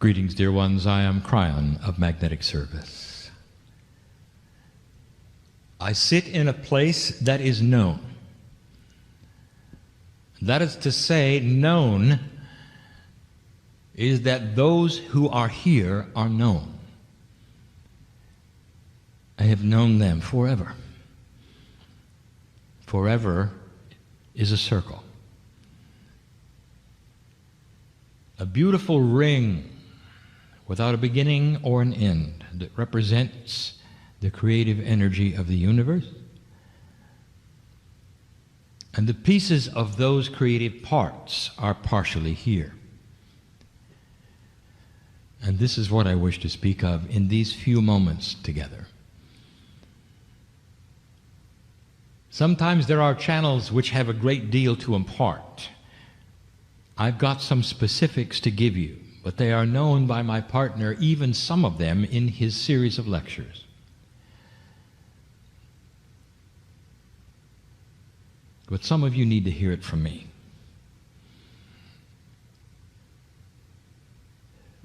Greetings, dear ones. I am Kryon of Magnetic Service. I sit in a place that is known. That is to say, known is that those who are here are known. I have known them forever. Forever is a circle. A beautiful ring without a beginning or an end that represents the creative energy of the universe. And the pieces of those creative parts are partially here. And this is what I wish to speak of in these few moments together. Sometimes there are channels which have a great deal to impart. I've got some specifics to give you, but they are known by my partner, even some of them, in his series of lectures. But some of you need to hear it from me.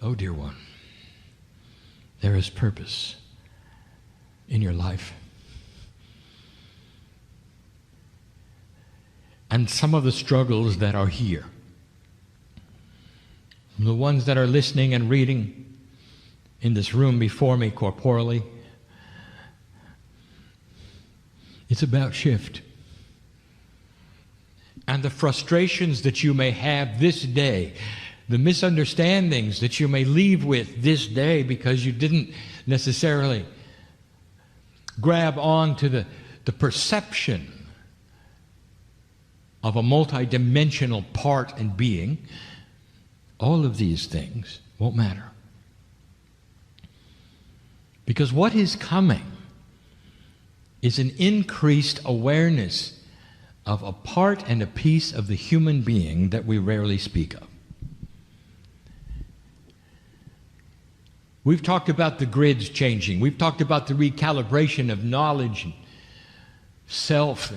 Oh, dear one, there is purpose in your life. And some of the struggles that are here, the ones that are listening and reading in this room before me corporally, it's about shift. And the frustrations that you may have this day, the misunderstandings that you may leave with this day because you didn't necessarily grab on to the perception of a multidimensional part and being, all of these things won't matter. Because what is coming is an increased awareness of a part and a piece of the human being that we rarely speak of. We've talked about the grids changing. We've talked about the recalibration of knowledge and self.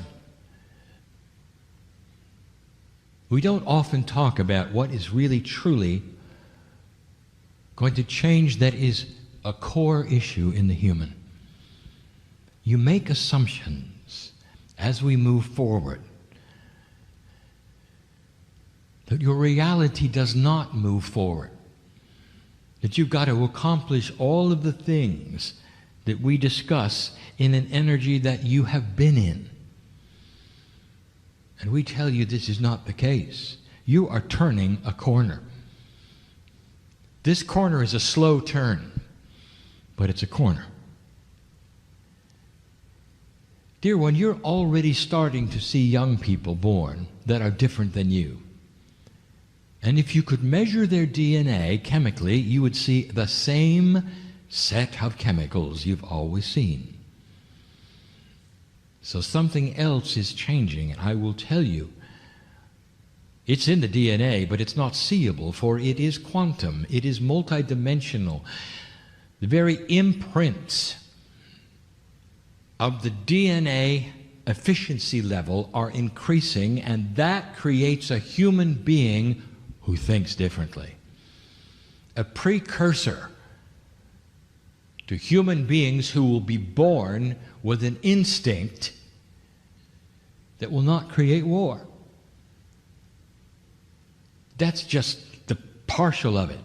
We don't often talk about what is really truly going to change that is a core issue in the human. You make assumptions as we move forward that your reality does not move forward, that you've got to accomplish all of the things that we discuss in an energy that you have been in. And we tell you this is not the case. You are turning a corner. This corner is a slow turn, but it's a corner. Dear one, you're already starting to see young people born that are different than you. And if you could measure their DNA chemically, you would see the same set of chemicals you've always seen. So something else is changing, and I will tell you, it's in the DNA, but it's not seeable, for it is quantum, it is multidimensional. The very imprints of the DNA efficiency level are increasing, and that creates a human being who thinks differently. A precursor to human beings who will be born with an instinct that will not create war. That's just the partial of it.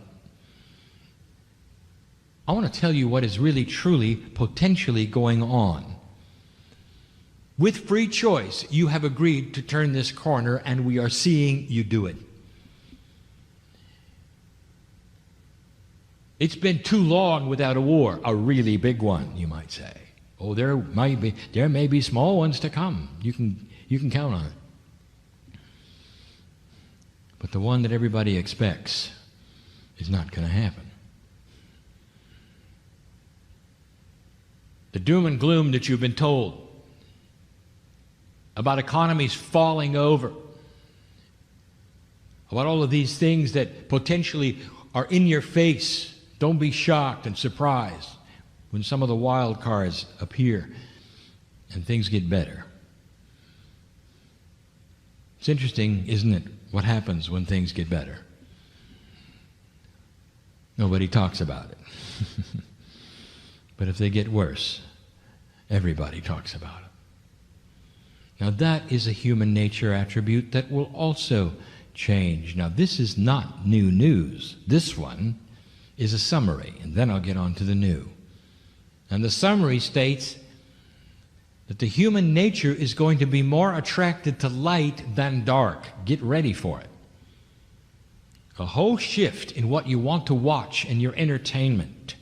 I want to tell you what is really, truly, potentially going on. With free choice, you have agreed to turn this corner, and we are seeing you do it. It's been too long without a war, a really big one, you might say. Oh, there may be small ones to come. You can count on it. But the one that everybody expects is not going to happen. The doom and gloom that you've been told about economies falling over, about all of these things that potentially are in your face, don't be shocked and surprised when some of the wild cards appear and things get better. It's interesting, isn't it, what happens when things get better? Nobody talks about it. But if they get worse, everybody talks about it. Now that is a human nature attribute that will also change. Now this is not new news. This one is a summary, and then I'll get on to the new. And the summary states that the human nature is going to be more attracted to light than dark. Get ready for it. A whole shift in what you want to watch and your entertainment.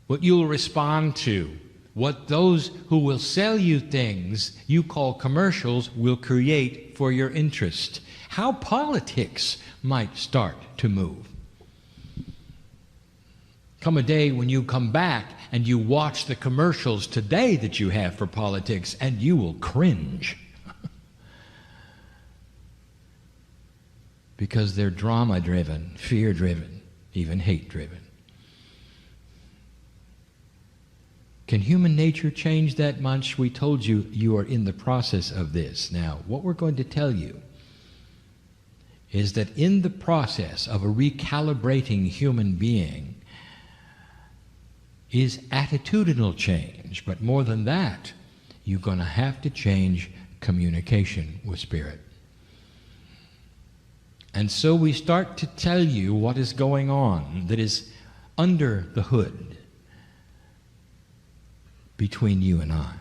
What you'll respond to. What those who will sell you things you call commercials will create for your interest. How politics might start to move. Come a day when you come back and you watch the commercials today that you have for politics, and you will cringe. Because they're drama-driven, fear-driven, even hate-driven. Can human nature change that much? We told you you are in the process of this. Now, what we're going to tell you is that in the process of a recalibrating human being is attitudinal change. But more than that, you're going to have to change communication with Spirit. And so we start to tell you what is going on that is under the hood between you and I.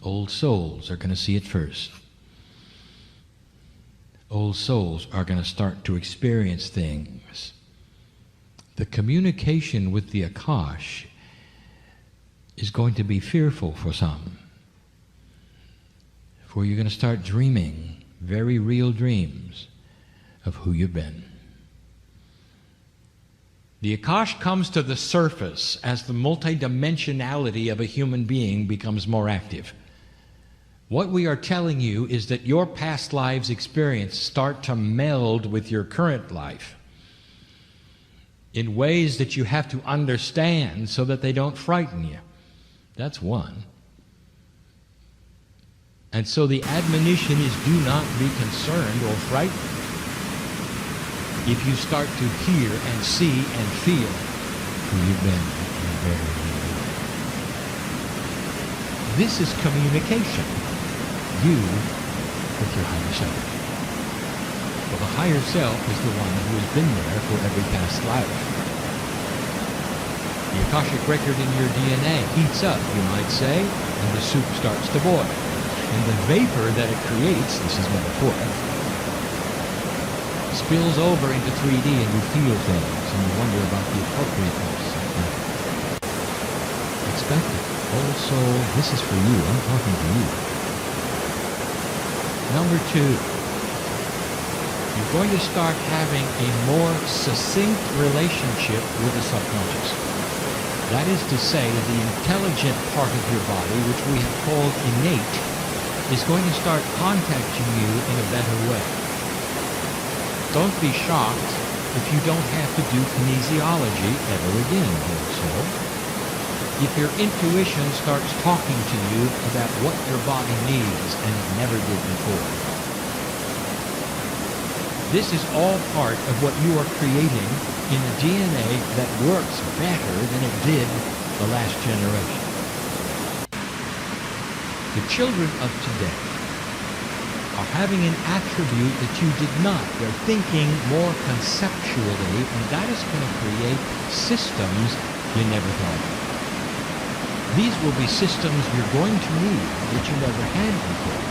Old souls are going to see it first. Old souls are going to start to experience things. The communication with the Akash is going to be fearful for some. For you're going to start dreaming very real dreams of who you've been. The Akash comes to the surface as the multidimensionality of a human being becomes more active. What we are telling you is that your past lives' experience start to meld with your current life in ways that you have to understand so that they don't frighten you. That's one. And so the admonition is, do not be concerned or frightened if you start to hear and see and feel who you've been and where you've been. This is communication. You with your higher self. Well, the higher self is the one who has been there for every past life. The Akashic record in your DNA heats up, you might say, and the soup starts to boil. And the vapor that it creates, this is metaphoric, spills over into 3D and you feel things and you wonder about the appropriateness of that. Expect it. Old soul, this is for you. I'm talking to you. Number 2, you're going to start having a more succinct relationship with the subconscious. That is to say, the intelligent part of your body, which we have called innate, is going to start contacting you in a better way. Don't be shocked if you don't have to do kinesiology ever again, old soul. If your intuition starts talking to you about what your body needs and it never did before. This is all part of what you are creating in a DNA that works better than it did the last generation. The children of today are having an attribute that you did not. They're thinking more conceptually, and that is going to create systems you never thought of. These will be systems you're going to need that you never had before,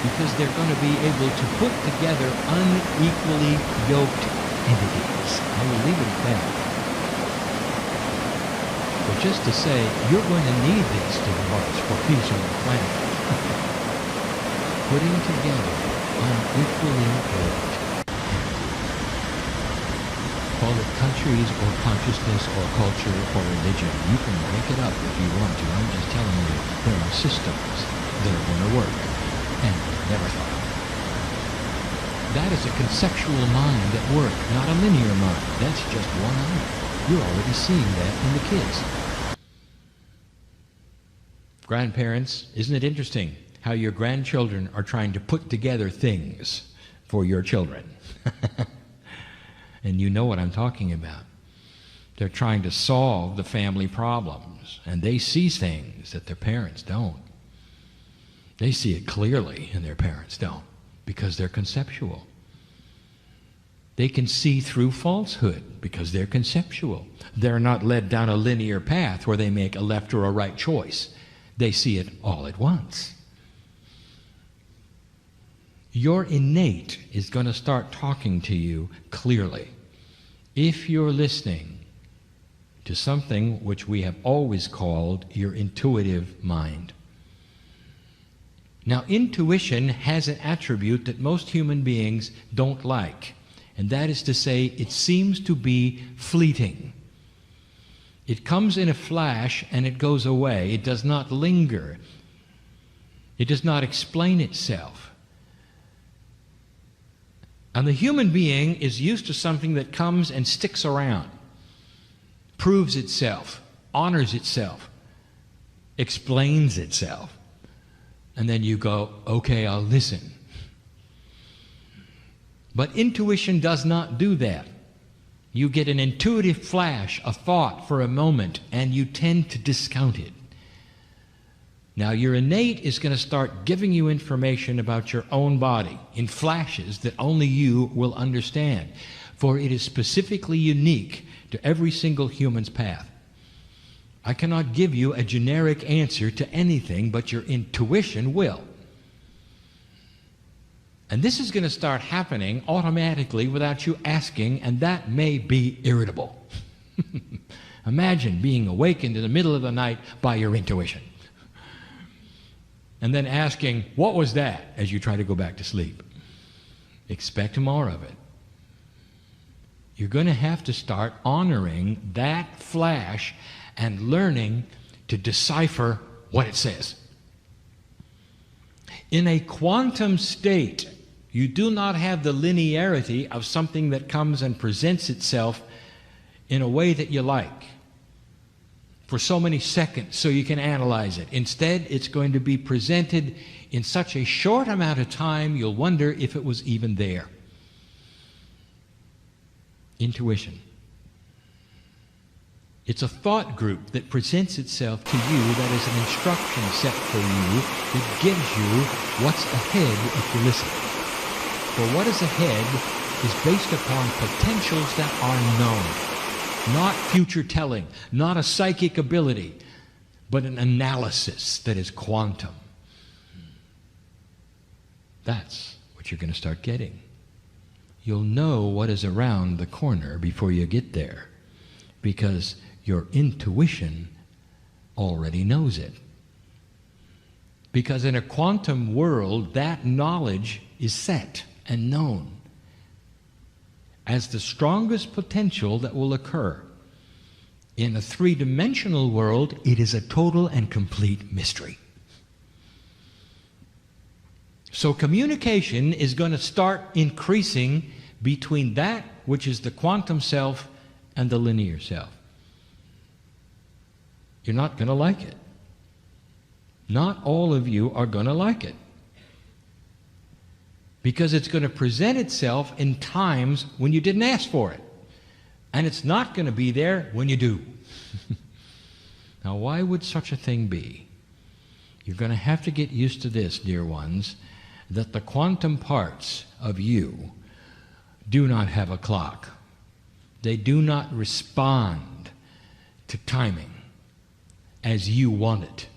because they're going to be able to put together unequally yoked entities. I will leave it at that. But just to say, you're going to need these parts for peace on the planet. Putting together unequally yoked. Call it countries or consciousness or culture or religion. You can make it up if you want to. I'm just telling you, there are systems that are going to work. And never thought of. That is a conceptual mind at work, not a linear mind. That's just one eye. You're already seeing that in the kids. Grandparents, isn't it interesting how your grandchildren are trying to put together things for your children. And you know what I'm talking about. They're trying to solve the family problems, and they see things that their parents don't. They see it clearly, and their parents don't, because they're conceptual. They can see through falsehood because they're conceptual. They're not led down a linear path where they make a left or a right choice. They see it all at once. Your innate is going to start talking to you clearly if you're listening to something which we have always called your intuitive mind. Now, intuition has an attribute that most human beings don't like, and that is to say, it seems to be fleeting. It comes in a flash and it goes away. It does not linger. It does not explain itself. And the human being is used to something that comes and sticks around, proves itself, honors itself, explains itself. And then you go, okay, I'll listen. But intuition does not do that. You get an intuitive flash, a thought for a moment, and you tend to discount it. Now, your innate is going to start giving you information about your own body in flashes that only you will understand, for it is specifically unique to every single human's path. I cannot give you a generic answer to anything, but your intuition will. And this is going to start happening automatically without you asking, and that may be irritable. Imagine being awakened in the middle of the night by your intuition. And then asking, what was that, as you try to go back to sleep? Expect more of it. You're going to have to start honoring that flash and learning to decipher what it says. In a quantum state, you do not have the linearity of something that comes and presents itself in a way that you like for so many seconds so you can analyze it. Instead, it's going to be presented in such a short amount of time you'll wonder if it was even there. Intuition. It's a thought group that presents itself to you that is an instruction set for you that gives you what's ahead if you listen. For what is ahead is based upon potentials that are known. Not future telling, not a psychic ability, but an analysis that is quantum. That's what you're going to start getting. You'll know what is around the corner before you get there, because your intuition already knows it. Because in a quantum world, that knowledge is set and known as the strongest potential that will occur. In a three-dimensional world, it is a total and complete mystery. So communication is going to start increasing between that which is the quantum self and the linear self. You're not going to like it. Not all of you are going to like it. Because it's going to present itself in times when you didn't ask for it. And it's not going to be there when you do. Now, why would such a thing be? You're going to have to get used to this, dear ones, that the quantum parts of you do not have a clock. They do not respond to timing as you want it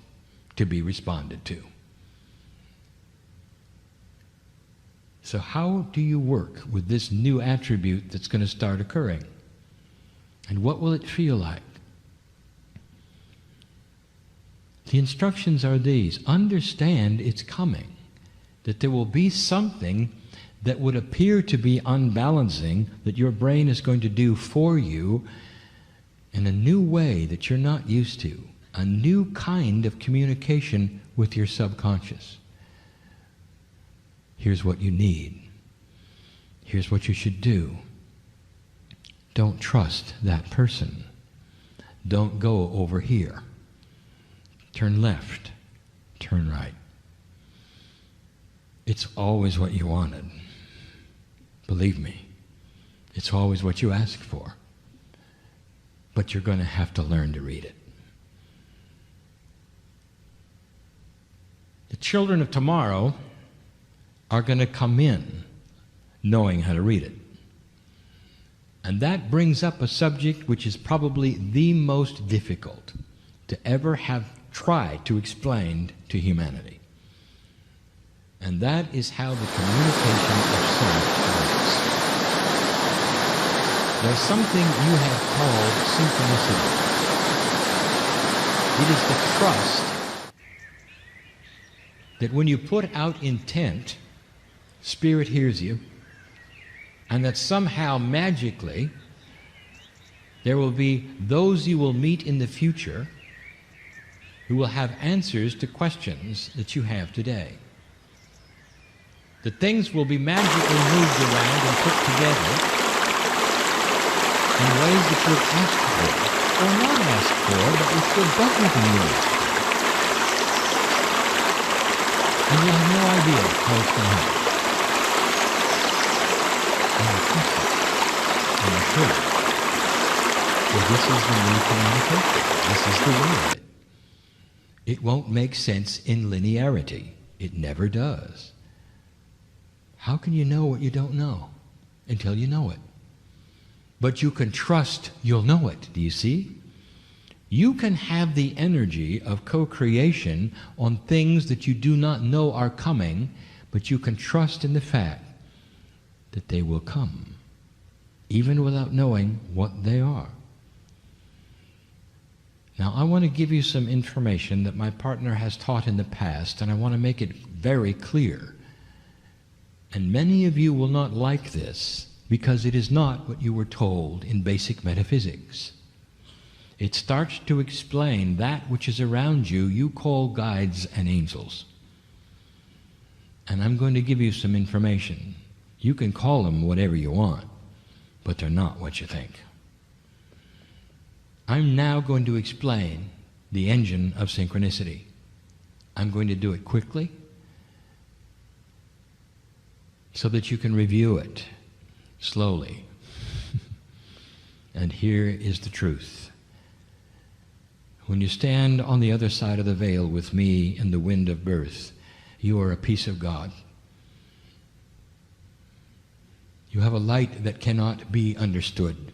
to be responded to. So how do you work with this new attribute that's going to start occurring? And what will it feel like? The instructions are these. Understand it's coming. That there will be something that would appear to be unbalancing that your brain is going to do for you in a new way that you're not used to. A new kind of communication with your subconscious. Here's what you need. Here's what you should do. Don't trust that person. Don't go over here. Turn left. Turn right. It's always what you wanted. Believe me, it's always what you ask for. But you're going to have to learn to read it. The children of tomorrow are going to come in knowing how to read it. And that brings up a subject which is probably the most difficult to ever have tried to explain to humanity. And that is how the communication of self works. There's something you have called synchronicity. It is the trust that when you put out intent, Spirit hears you, and that somehow magically there will be those you will meet in the future who will have answers to questions that you have today. That things will be magically moved around and put together in ways that you have asked for, or not asked for, but which will better than you asked for. And you have no idea how it's going to happen. And you trust it. And you feel it. Well, this is the new communication. This is the way of it. It won't make sense in linearity. It never does. How can you know what you don't know until you know it? But you can trust you'll know it, do you see? You can have the energy of co-creation on things that you do not know are coming, but you can trust in the fact that they will come, even without knowing what they are. Now, I want to give you some information that my partner has taught in the past, and I want to make it very clear. And many of you will not like this, because it is not what you were told in basic metaphysics. It starts to explain that which is around you, you call guides and angels. And I'm going to give you some information. You can call them whatever you want, but they're not what you think. I'm now going to explain the engine of synchronicity. I'm going to do it quickly so that you can review it slowly. And here is the truth. When you stand on the other side of the veil with me in the wind of birth, you are a piece of God. You have a light that cannot be understood,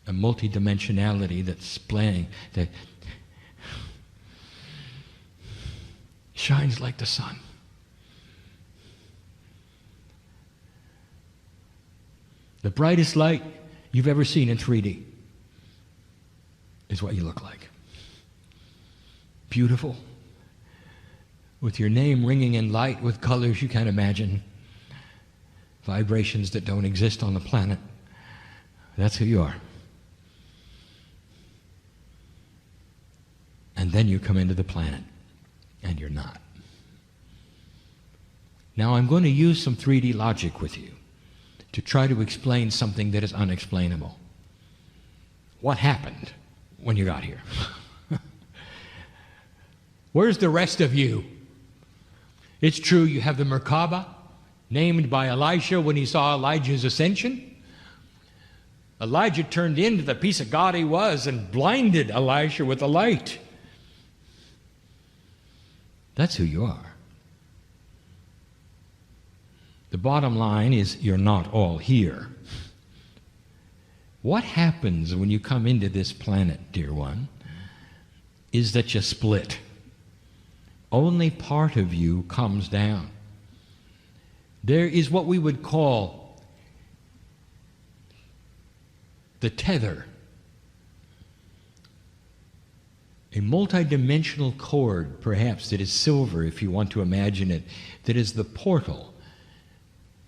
a multidimensionality that's playing, that shines like the sun. The brightest light you've ever seen in 3D is what you look like. Beautiful, with your name ringing in light with colors you can't imagine, vibrations that don't exist on the planet. That's who you are. And then you come into the planet, and you're not. Now I'm going to use some 3D logic with you to try to explain something that is unexplainable. What happened when you got here? Where's the rest of you? It's true you have the Merkaba, named by Elisha when he saw Elijah's ascension. Elijah turned into the piece of God he was and blinded Elisha with the light. That's who you are. The bottom line is you're not all here. What happens when you come into this planet, dear one, is that you split. Only part of you comes down. There is what we would call the tether, a multidimensional cord, perhaps, that is silver, if you want to imagine it, that is the portal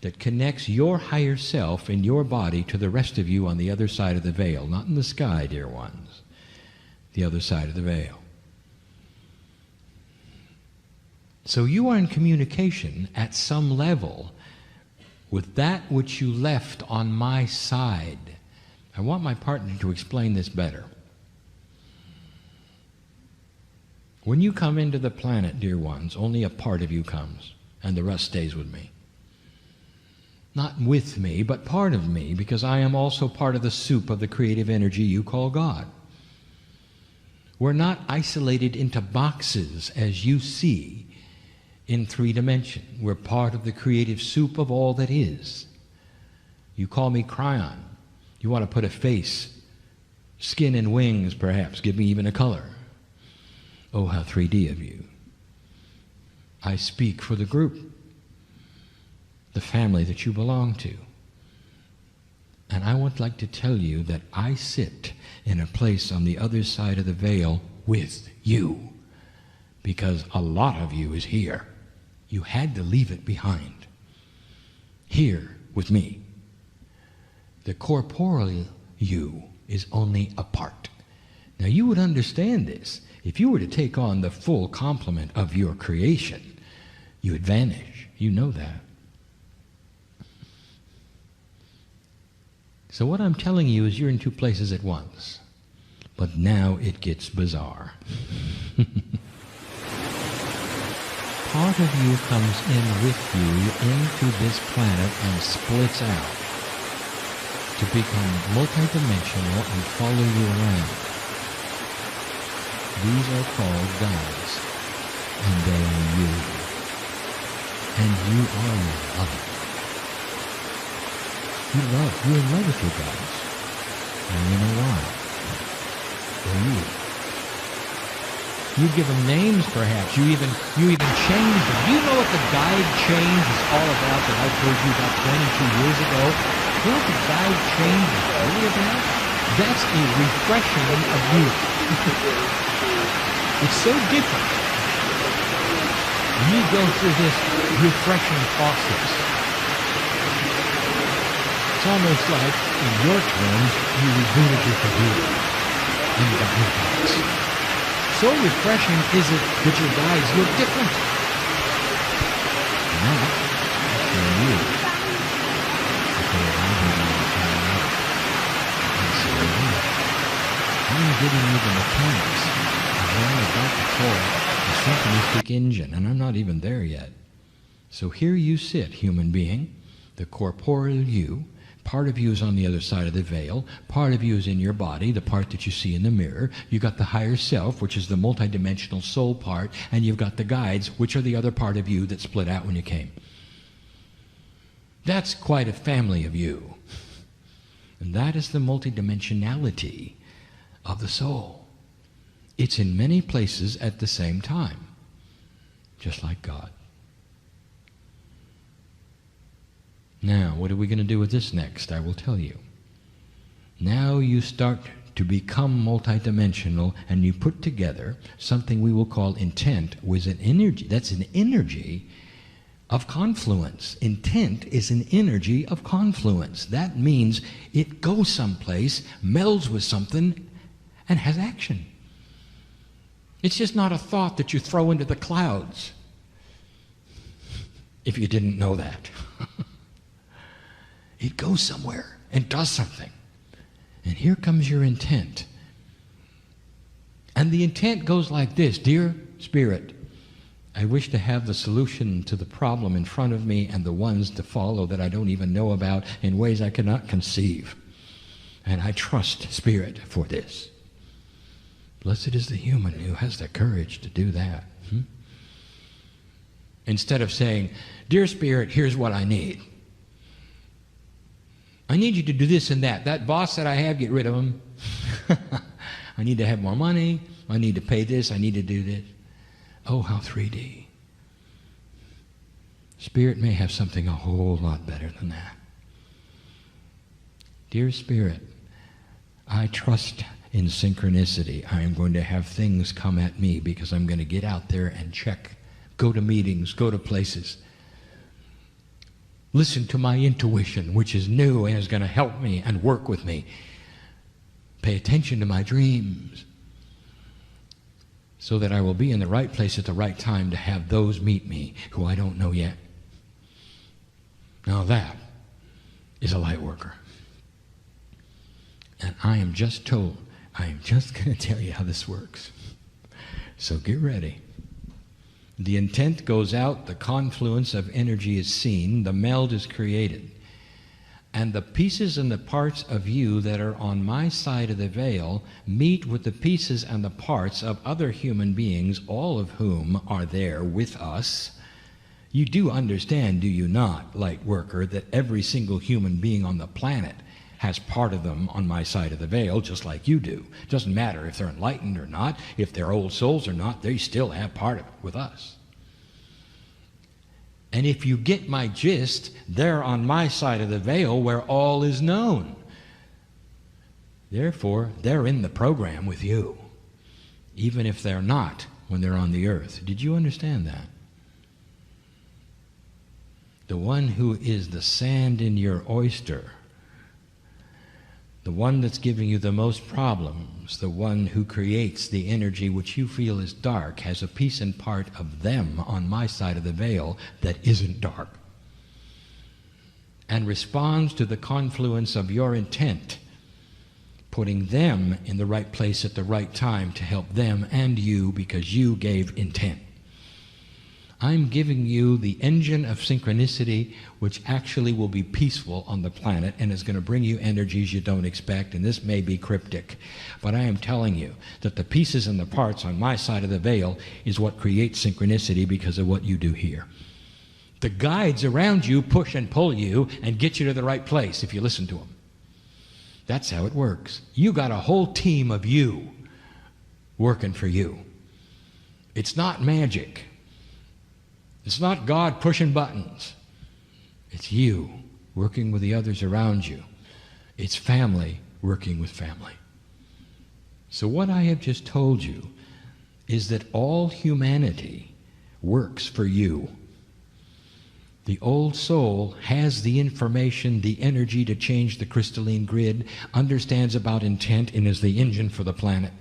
that connects your higher self and your body to the rest of you on the other side of the veil. Not in the sky, dear ones. The other side of the veil. So you are in communication at some level with that which you left on my side. I want my partner to explain this better. When you come into the planet, dear ones, only a part of you comes, and the rest stays with me. not with me, but part of me, because I am also part of the soup of the creative energy you call God. We're not isolated into boxes as you see in 3 dimension. We're part of the creative soup of all that is. You call me Kryon. You want to put a face, skin and wings perhaps, give me even a color. Oh, how 3D of you. I speak for the group, the family that you belong to. And I would like to tell you that I sit in a place on the other side of the veil with you, because a lot of you is here. You had to leave it behind. Here with me. The corporeal you is only a part. Now you would understand this. If you were to take on the full complement of your creation, you would vanish. You know that. So what I'm telling you is you're in 2 places at once. But now it gets bizarre. Part of you comes in with you into this planet and splits out to become multidimensional and follow you around. These are called gods, and they are you. And you are your lover. You're in love with your gods. And you know why? They're you. You give them names, perhaps. You even change them. Do you know what the guide change is all about that I told you about 22 years ago? You know what the guide change is really about? That's a refreshing of you. It's so different. You go through this refreshing process. It's almost like, in your terms, you rebooted your computer and you got new guides. So refreshing is it that your guides look different. Now, for you, because I'm giving you the mechanics of how I'm about to call the synchronistic engine, and I'm not even there yet. So here you sit, human being, the corporeal you. Part of you is on the other side of the veil. Part of you is in your body, the part that you see in the mirror. You've got the higher self, which is the multidimensional soul part, and you've got the guides, which are the other part of you that split out when you came. That's quite a family of you. And that is the multidimensionality of the soul. It's in many places at the same time, just like God. Now, what are we going to do with this next? I will tell you. Now you start to become multidimensional, and you put together something we will call intent with an energy. That's an energy of confluence. Intent is an energy of confluence. That means it goes someplace, melds with something, and has action. It's just not a thought that you throw into the clouds, if you didn't know that. It goes somewhere and does something. And here comes your intent. And the intent goes like this: Dear Spirit, I wish to have the solution to the problem in front of me and the ones to follow that I don't even know about in ways I cannot conceive. And I trust Spirit for this. Blessed is the human who has the courage to do that. Instead of saying, Dear Spirit, here's what I need. I need you to do this and that. That boss that I have, get rid of him. I need to have more money. I need to pay this. I need to do this. Oh, how 3D. Spirit may have something a whole lot better than that. Dear Spirit, I trust in synchronicity. I am going to have things come at me because I'm going to get out there and check, go to meetings, go to places. Listen to my intuition, which is new and is going to help me and work with me. Pay attention to my dreams so that I will be in the right place at the right time to have those meet me who I don't know yet. Now that is a light worker. And I am just told, I am just going to tell you how this works. So get ready. The intent goes out, the confluence of energy is seen, the meld is created. And the pieces and the parts of you that are on my side of the veil meet with the pieces and the parts of other human beings, all of whom are there with us. You do understand, do you not, light worker, that every single human being on the planet has part of them on my side of the veil, just like you do. It doesn't matter if they're enlightened or not, if they're old souls or not, they still have part of it with us. And if you get my gist, they're on my side of the veil where all is known. Therefore, they're in the program with you, even if they're not when they're on the earth. Did you understand that? The one who is the sand in your oyster, the one that's giving you the most problems, the one who creates the energy which you feel is dark, has a piece and part of them on my side of the veil that isn't dark, and responds to the confluence of your intent, putting them in the right place at the right time to help them and you because you gave intent. I'm giving you the engine of synchronicity which actually will be peaceful on the planet and is going to bring you energies you don't expect, and this may be cryptic, but I am telling you that the pieces and the parts on my side of the veil is what creates synchronicity because of what you do here. The guides around you push and pull you and get you to the right place if you listen to them. That's how it works. You got a whole team of you working for you. It's not magic. It's not God pushing buttons. It's you working with the others around you. It's family working with family. So what I have just told you is that all humanity works for you. The old soul has the information, the energy to change the crystalline grid, understands about intent, and is the engine for the planet.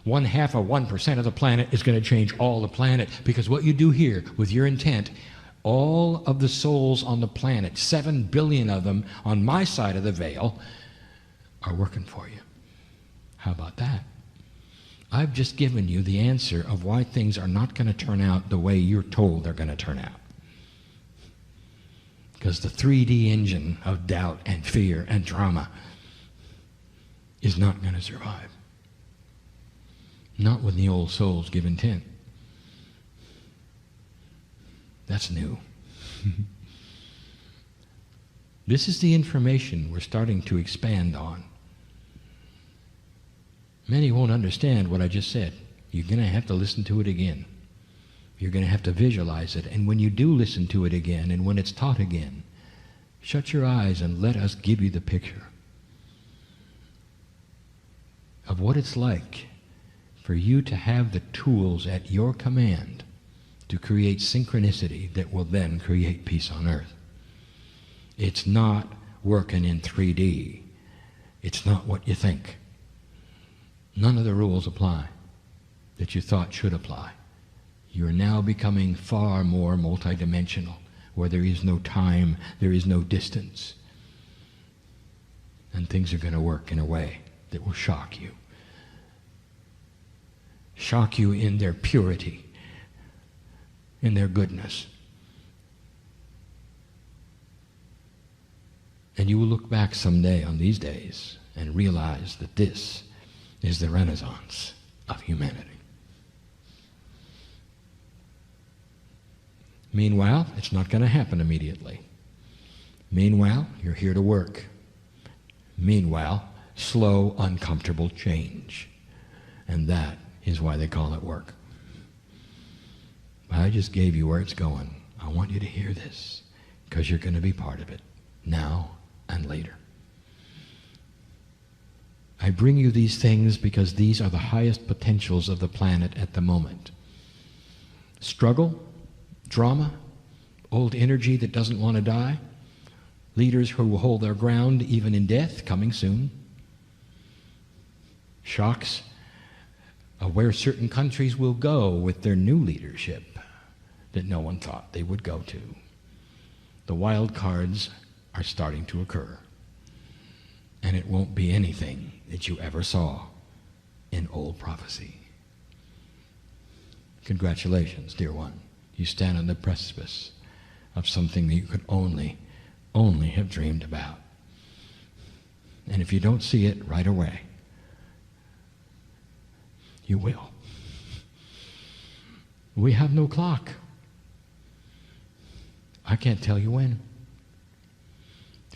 1/2 of 1% of the planet is going to change all the planet, because what you do here with your intent, all of the souls on the planet, 7 billion of them on my side of the veil, are working for you. How about that? I've just given you the answer of why things are not going to turn out the way you're told they're going to turn out. Because the 3D engine of doubt and fear and drama is not going to survive. Not when the old souls give intent. That's new. This is the information we're starting to expand on. Many won't understand what I just said. You're going to have to listen to it again. You're going to have to visualize it. And when you do listen to it again, and when it's taught again, shut your eyes and let us give you the picture of what it's like for you to have the tools at your command to create synchronicity that will then create peace on earth. It's not working in 3D. It's not what you think. None of the rules apply that you thought should apply. You're now becoming far more multidimensional, where there is no time, there is no distance. And things are going to work in a way that will shock you. Shock you in their purity, in their goodness. And you will look back someday on these days and realize that this is the renaissance of humanity. Meanwhile, it's not going to happen immediately. Meanwhile, you're here to work. Meanwhile, slow, uncomfortable change. And that is why they call it work. I just gave you where it's going. I want you to hear this, because you're going to be part of it, now and later. I bring you these things because these are the highest potentials of the planet at the moment. Struggle, drama, old energy that doesn't want to die, leaders who will hold their ground even in death, coming soon. Shocks of where certain countries will go with their new leadership that no one thought they would go to. The wild cards are starting to occur, and it won't be anything that you ever saw in old prophecy. Congratulations, dear one. You stand on the precipice of something that you could only have dreamed about. And if you don't see it right away, you will. We have no clock. I can't tell you when.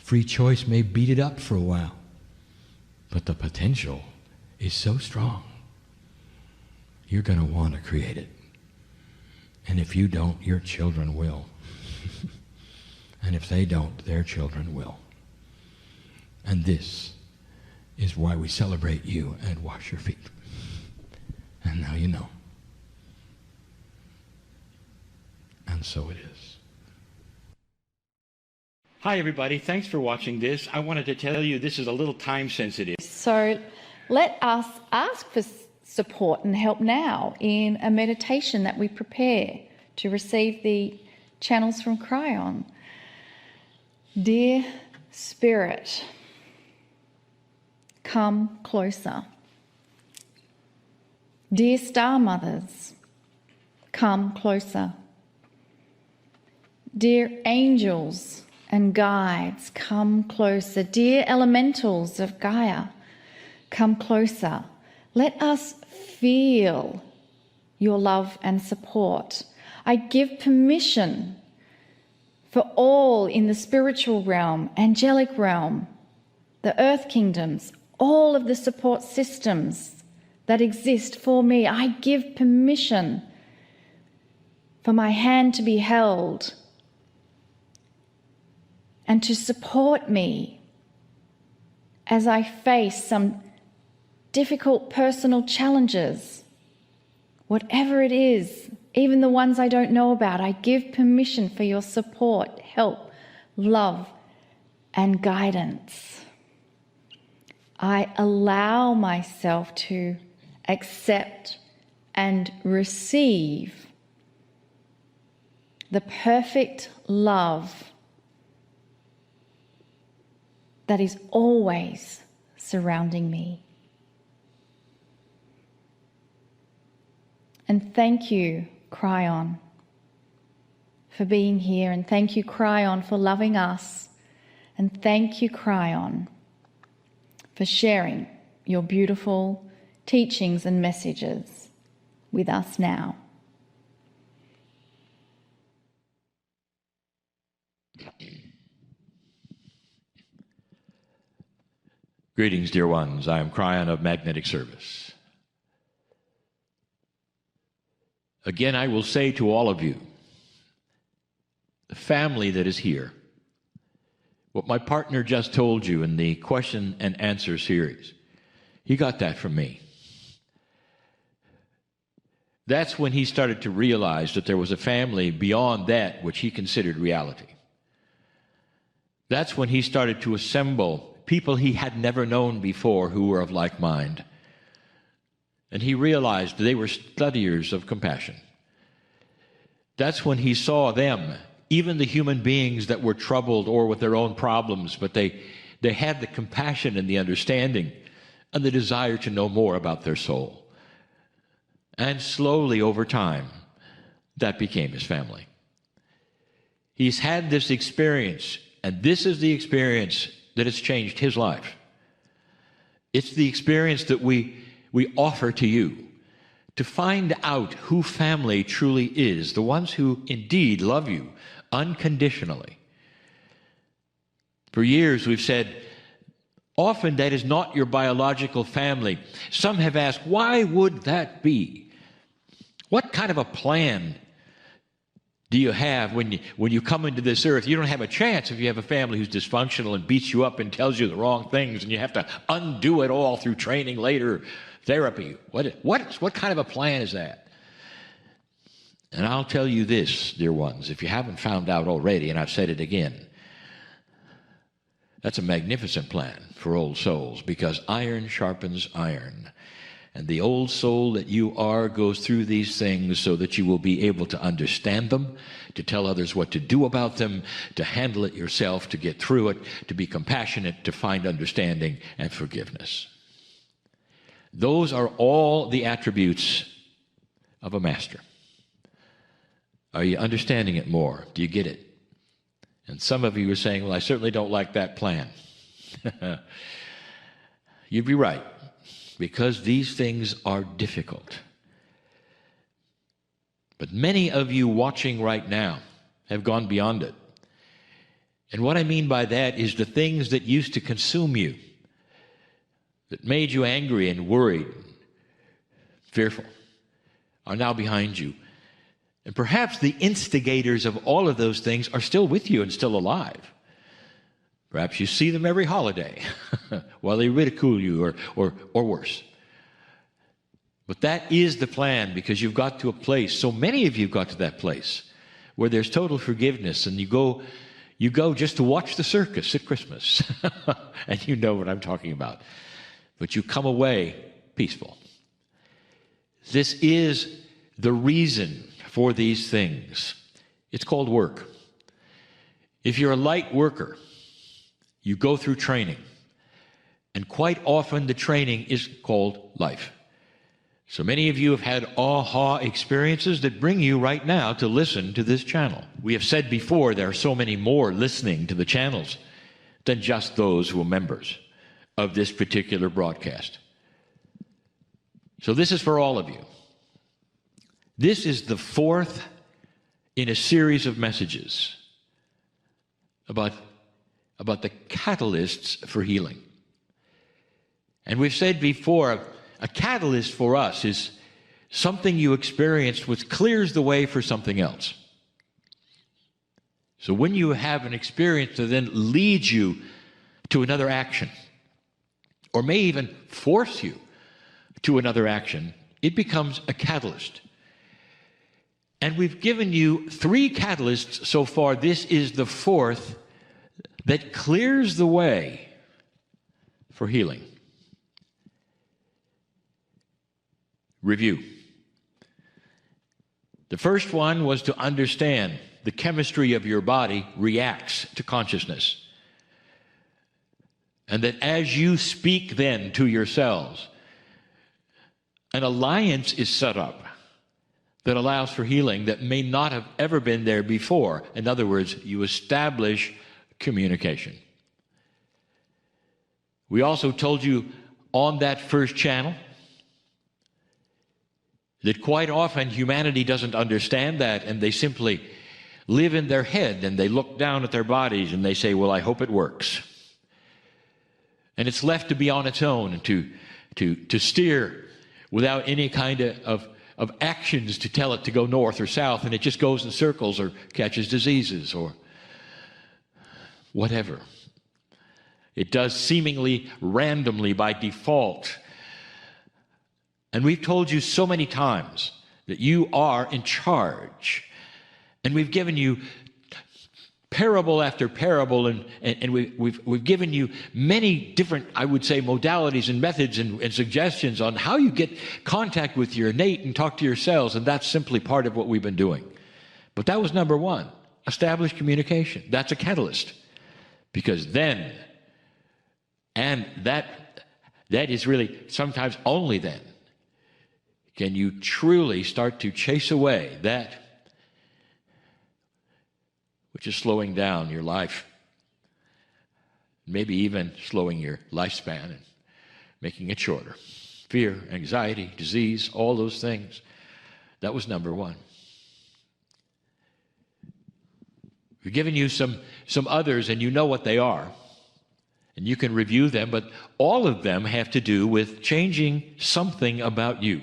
Free choice may beat it up for a while, but the potential is so strong. You're going to want to create it. And if you don't, your children will. And if they don't, their children will. And this is why we celebrate you and wash your feet. And now you know. And so it is. Hi, everybody. Thanks for watching this. I wanted to tell you this is a little time sensitive. So let us ask for support and help now in a meditation that we prepare to receive the channels from Kryon. Dear Spirit, come closer. Dear Star Mothers, come closer. Dear angels and guides, come closer. Dear elementals of Gaia, come closer. Let us feel your love and support. I give permission for all in the spiritual realm, angelic realm, the earth kingdoms, all of the support systems that exist for me. I give permission for my hand to be held and to support me as I face some difficult personal challenges, whatever it is, even the ones I don't know about. I give permission for your support, help, love, and guidance. I allow myself to accept and receive the perfect love that is always surrounding me. And thank you, Kryon, for being here. And thank you, Kryon, for loving us. And thank you, Kryon, for sharing your beautiful teachings and messages with us now. Greetings, dear ones. I am Kryon of Magnetic Service. Again, I will say to all of you, the family that is here, what my partner just told you in the question and answer series, he got that from me. That's when he started to realize that there was a family beyond that which he considered reality. That's when he started to assemble people he had never known before who were of like mind. And he realized they were studiers of compassion. That's when he saw them, even the human beings that were troubled or with their own problems, but they had the compassion and the understanding and the desire to know more about their soul. And slowly over time, that became his family. He's had this experience, and this is the experience that has changed his life. It's the experience that we offer to you to find out who family truly is, the ones who indeed love you unconditionally. For years we've said, often that is not your biological family. Some have asked, why would that be? What kind of a plan do you have when you come into this earth? You don't have a chance if you have a family who's dysfunctional and beats you up and tells you the wrong things, and you have to undo it all through training later, therapy. What kind of a plan is that? And I'll tell you this, dear ones, if you haven't found out already, and I've said it again, that's a magnificent plan for old souls, because iron sharpens iron. And the old soul that you are goes through these things so that you will be able to understand them, to tell others what to do about them, to handle it yourself, to get through it, to be compassionate, to find understanding and forgiveness. Those are all the attributes of a master. Are you understanding it more? Do you get it? And some of you are saying, well, I certainly don't like that plan. You'd be right, because these things are difficult. But many of you watching right now have gone beyond it. And what I mean by that is the things that used to consume you, that made you angry and worried, fearful, are now behind you. And perhaps the instigators of all of those things are still with you and still alive. Perhaps you see them every holiday while they ridicule you or worse. But that is the plan, because you've got to a place, so many of you have got to that place, where there's total forgiveness, and you go just to watch the circus at Christmas. And you know what I'm talking about. But you come away peaceful. This is the reason for these things. It's called work. If you're a light worker, you go through training. And quite often the training is called life. So many of you have had aha experiences that bring you right now to listen to this channel. We have said before, there are so many more listening to the channels than just those who are members of this particular broadcast. So this is for all of you. This is the fourth in a series of messages about the catalysts for healing. And we've said before, a catalyst for us is something you experienced which clears the way for something else. So when you have an experience that then leads you to another action, or may even force you to another action, it becomes a catalyst. And we've given you 3 catalysts so far. This is the fourth that clears the way for healing. Review. The first one was to understand the chemistry of your body reacts to consciousness. And that as you speak then to yourselves, an alliance is set up that allows for healing that may not have ever been there before. In other words, you establish communication. We also told you on that first channel that quite often humanity doesn't understand that, and they simply live in their head, and they look down at their bodies and they say, well, I hope it works. And it's left to be on its own and to steer without any kind of actions to tell it to go north or south, and it just goes in circles or catches diseases or whatever. It does seemingly randomly by default. And we've told you so many times that you are in charge. And we've given you parable after parable, and we've given you many different, I would say, modalities and methods and suggestions on how you get contact with your innate and talk to yourselves, and that's simply part of what we've been doing. But that was number one, establish communication. That's a catalyst. Because then, and that is really sometimes only then, can you truly start to chase away that which is slowing down your life, maybe even slowing your lifespan and making it shorter. Fear, anxiety, disease, all those things. That was number one. We've given you some others, and you know what they are. And you can review them, but all of them have to do with changing something about you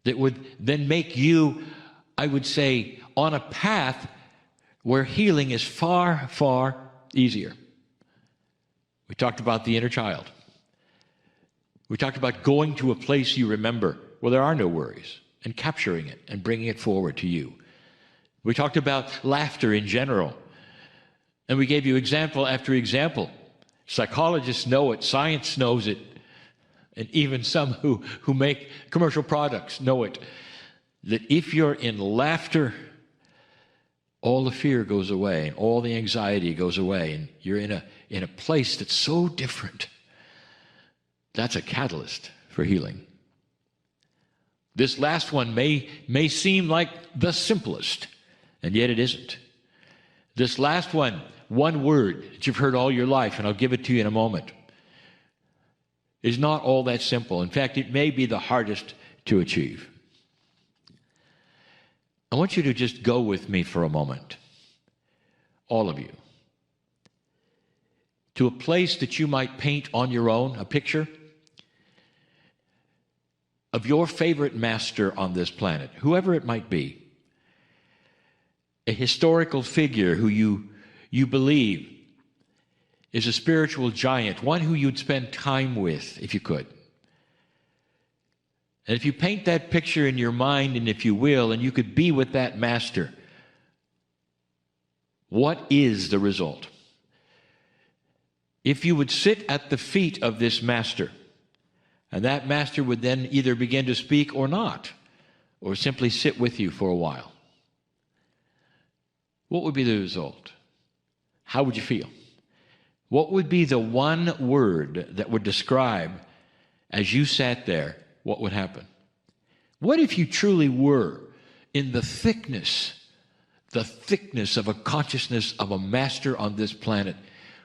that would then make you, I would say, on a path where healing is far, far easier. We talked about the inner child. We talked about going to a place you remember where there are no worries and capturing it and bringing it forward to you. We talked about laughter in general. And we gave you example after example. Psychologists know it, science knows it, and even some who make commercial products know it, that if you're in laughter, all the fear goes away and all the anxiety goes away, and you're in a place that's so different. That's a catalyst for healing. This last one may seem like the simplest, and yet it isn't. This last one word that you've heard all your life, and I'll give it to you in a moment. is not all that simple. In fact, it may be the hardest to achieve. I want you to just go with me for a moment, all of you, to a place that you might paint on your own, a picture of your favorite master on this planet, whoever it might be, a historical figure who you believe is a spiritual giant, one who you'd spend time with if you could. And if you paint that picture in your mind, and if you will, and you could be with that master, what is the result? If you would sit at the feet of this master, and that master would then either begin to speak or not, or simply sit with you for a while, what would be the result? How would you feel? What would be the one word that would describe, as you sat there, what would happen? What if you truly were in the thickness of a consciousness of a master on this planet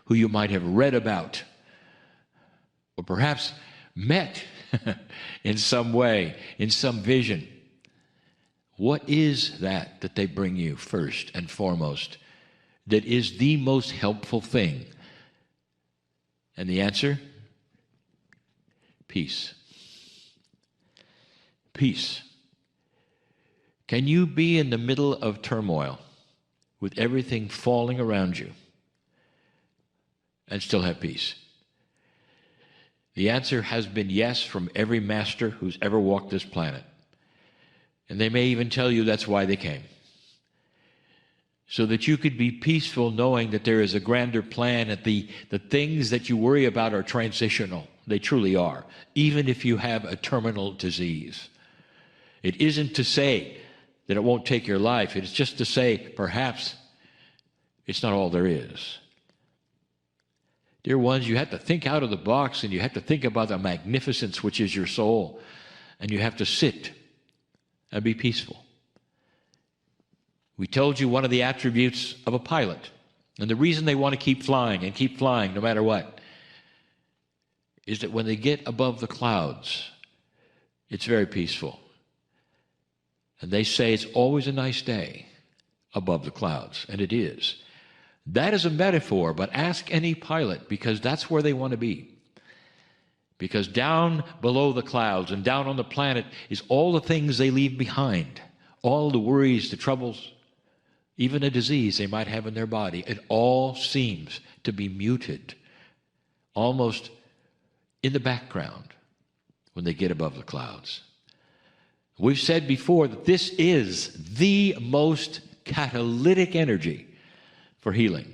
who you might have read about or perhaps met in some way, in some vision? What is that they bring you first and foremost that is the most helpful thing? And the answer? Peace. Peace. Can you be in the middle of turmoil with everything falling around you and still have peace? The answer has been yes from every master who's ever walked this planet. And they may even tell you that's why they came. So that you could be peaceful knowing that there is a grander plan, that the things that you worry about are transitional. They truly are, even if you have a terminal disease. It isn't to say that it won't take your life. It's just to say, perhaps, it's not all there is. Dear ones, you have to think out of the box, and you have to think about the magnificence which is your soul, and you have to sit and be peaceful. We told you one of the attributes of a pilot, and the reason they want to keep flying no matter what, is that when they get above the clouds, it's very peaceful. And they say it's always a nice day above the clouds, and it is. That is a metaphor, but ask any pilot, because that's where they want to be. Because down below the clouds and down on the planet is all the things they leave behind, all the worries, the troubles, even a disease they might have in their body. It all seems to be muted, almost in the background when they get above the clouds. We've said before that this is the most catalytic energy for healing.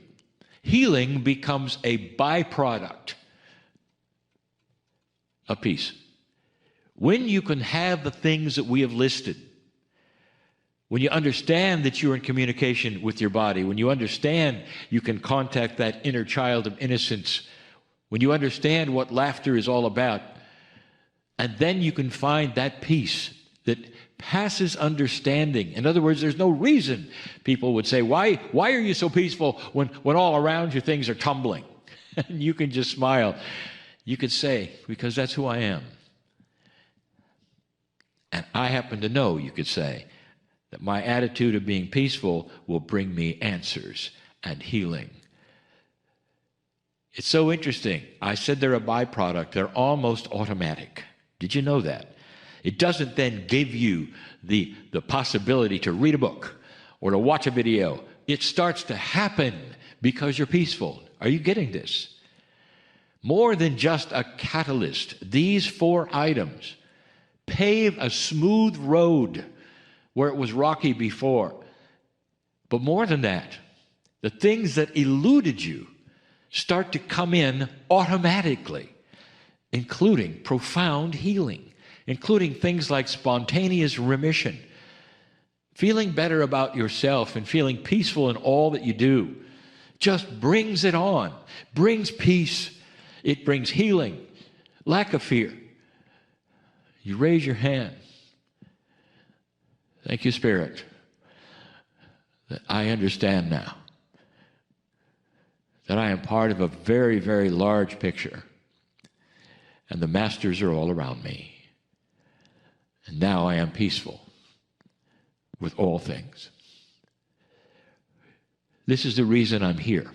Healing becomes a byproduct of peace. When you can have the things that we have listed, when you understand that you're in communication with your body, when you understand you can contact that inner child of innocence, when you understand what laughter is all about, and then you can find that peace that passes understanding. In other words, there's no reason people would say, why are you so peaceful when all around you things are tumbling? And you can just smile. You could say, because that's who I am. And I happen to know, you could say, that my attitude of being peaceful will bring me answers and healing. It's so interesting. I said they're a byproduct. They're almost automatic. Did you know that? It doesn't then give you the possibility to read a book or to watch a video. It starts to happen because you're peaceful. Are you getting this? More than just a catalyst, these 4 items pave a smooth road where it was rocky before. But more than that, the things that eluded you start to come in automatically, including profound healing, including things like spontaneous remission, feeling better about yourself and feeling peaceful in all that you do. Just brings it on, brings peace. It brings healing, lack of fear. You raise your hand. Thank you, Spirit, that I understand now that I am part of a very, very large picture. and the masters are all around me. And now I am peaceful with all things. This is the reason I'm here.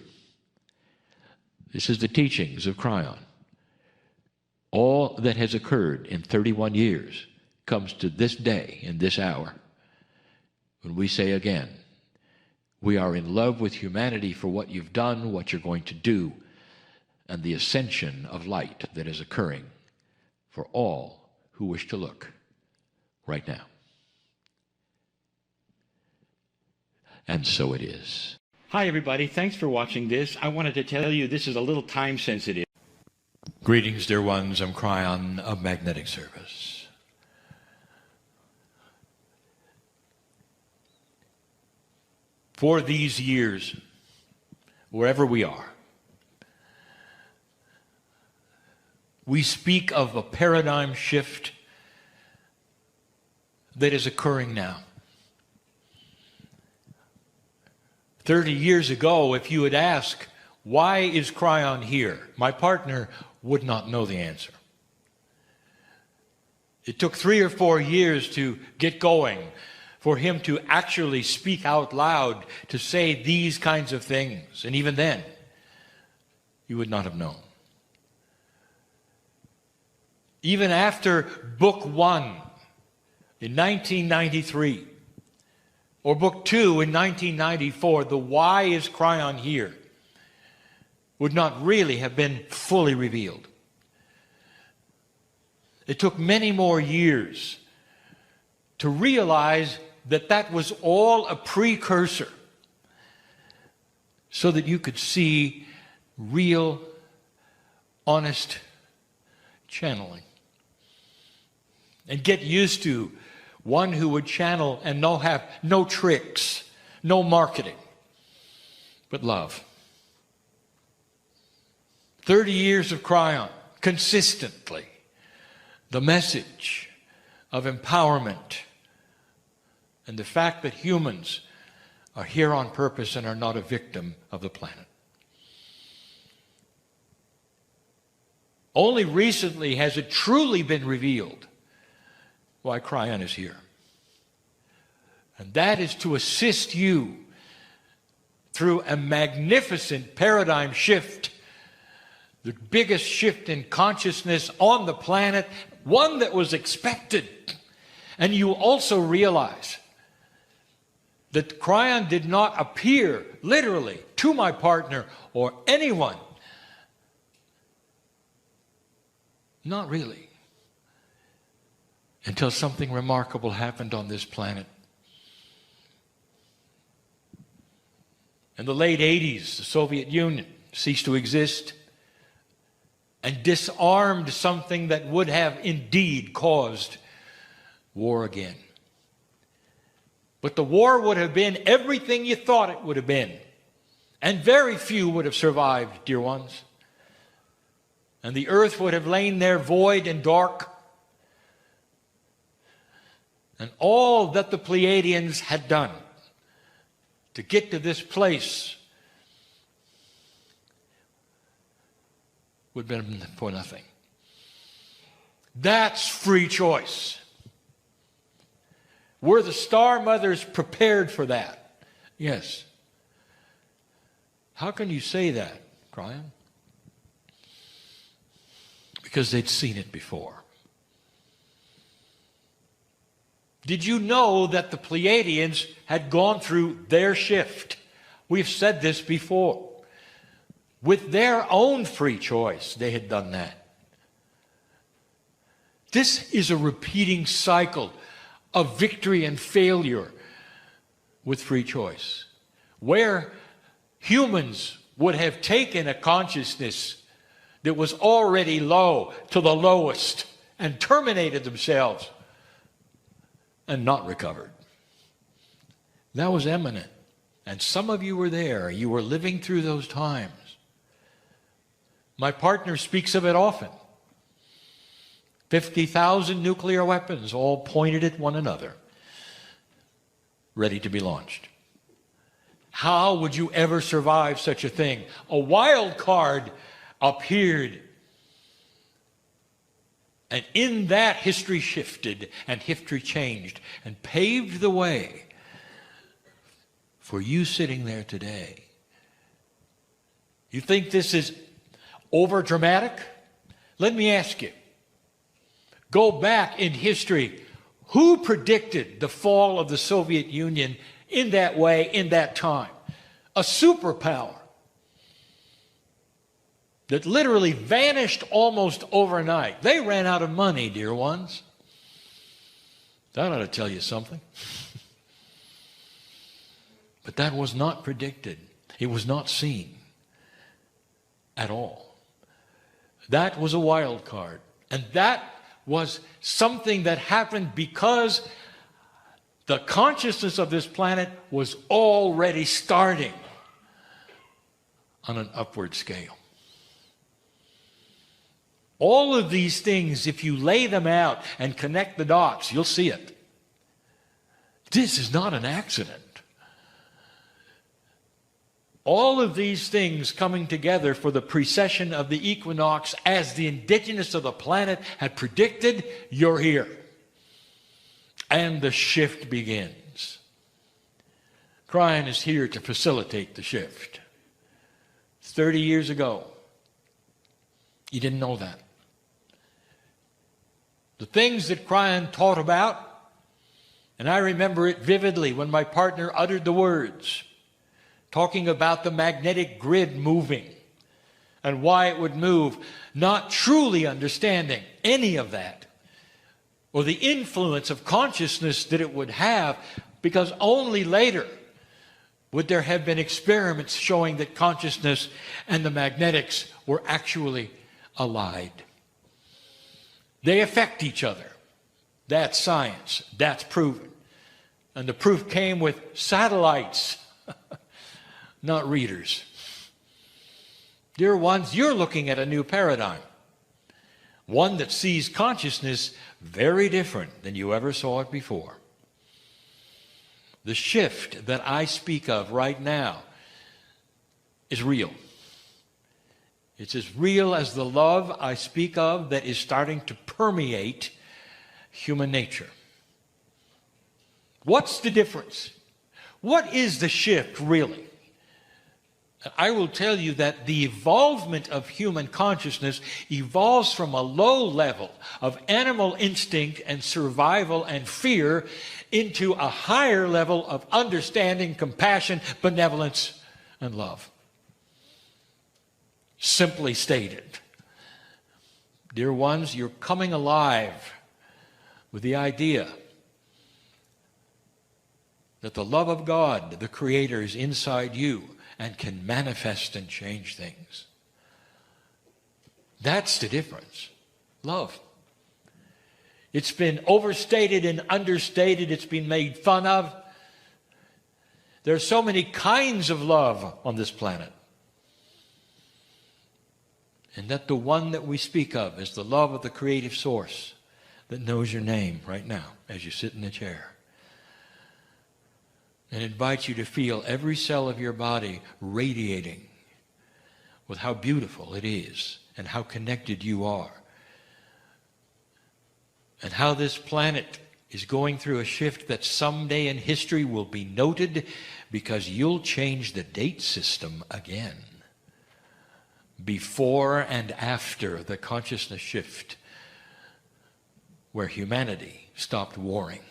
This is the teachings of Kryon. All that has occurred in 31 years comes to this day, in this hour, when we say again, we are in love with humanity for what you've done, what you're going to do, and the ascension of light that is occurring for all who wish to look right now. And so it is. Hi, everybody. Thanks for watching this. I wanted to tell you this is a little time sensitive. Greetings, dear ones. I'm Kryon of Magnetic Service. For these years, wherever we are, we speak of a paradigm shift that is occurring now. 30 years ago, if you had asked, why is Kryon here? My partner would not know the answer. It took 3 or 4 years to get going, for him to actually speak out loud, to say these kinds of things. And even then, you would not have known. Even after Book 1 in 1993, or Book 2 in 1994, the why is Kryon here would not really have been fully revealed. It took many more years to realize that that was all a precursor so that you could see real, honest channeling. And get used to one who would channel and have no tricks, no marketing, but love. 30 years of Kryon, consistently, the message of empowerment and the fact that humans are here on purpose and are not a victim of the planet. Only recently has it truly been revealed why Kryon is here. And that is to assist you through a magnificent paradigm shift, the biggest shift in consciousness on the planet, one that was expected. And you also realize that Kryon did not appear literally to my partner or anyone. Not really. Until something remarkable happened on this planet. In the late 80s, the Soviet Union ceased to exist and disarmed something that would have indeed caused war again. But the war would have been everything you thought it would have been. And very few would have survived, dear ones. And the earth would have lain there void and dark. And all that the Pleiadians had done to get to this place would have been for nothing. That's free choice. Were the Star Mothers prepared for that? Yes. How can you say that, Kryon? Because they'd seen it before. Did you know that the Pleiadians had gone through their shift? We've said this before. With their own free choice, they had done that. This is a repeating cycle of victory and failure with free choice, where humans would have taken a consciousness that was already low to the lowest and terminated themselves and not recovered. That was imminent. And some of you were there. You were living through those times. My partner speaks of it often. 50,000 nuclear weapons all pointed at one another, ready to be launched. How would you ever survive such a thing? A wild card appeared And in that, history shifted and history changed and paved the way for you sitting there today. You think this is over dramatic? Let me ask you. Go back in history. Who predicted the fall of the Soviet Union in that way, in that time? A superpower that literally vanished almost overnight. They ran out of money, dear ones. That ought to tell you something. But that was not predicted. It was not seen at all. That was a wild card. And that was something that happened because the consciousness of this planet was already starting on an upward scale. All of these things, if you lay them out and connect the dots, you'll see it. This is not an accident. All of these things coming together for the precession of the equinox as the indigenous of the planet had predicted, you're here. And the shift begins. Kryon is here to facilitate the shift. 30 years ago, you didn't know that. The things that Kryon taught about, and I remember it vividly when my partner uttered the words, talking about the magnetic grid moving and why it would move, not truly understanding any of that or the influence of consciousness that it would have, because only later would there have been experiments showing that consciousness and the magnetics were actually allied. They affect each other. That's science. That's proven. And the proof came with satellites, not readers. Dear ones, you're looking at a new paradigm. One that sees consciousness very different than you ever saw it before. The shift that I speak of right now is real. It's as real as the love I speak of that is starting to permeate human nature. What's the difference? What is the shift really? I will tell you that the evolvement of human consciousness evolves from a low level of animal instinct and survival and fear into a higher level of understanding, compassion, benevolence, and love. Simply stated, dear ones, you're coming alive with the idea that the love of God, the Creator, is inside you and can manifest and change things. That's the difference. Love. It's been overstated and understated. It's been made fun of. There are so many kinds of love on this planet. And that the one that we speak of is the love of the creative source that knows your name right now as you sit in the chair. And invites you to feel every cell of your body radiating with how beautiful it is and how connected you are. And how this planet is going through a shift that someday in history will be noted because you'll change the date system again. Before and after the consciousness shift where humanity stopped warring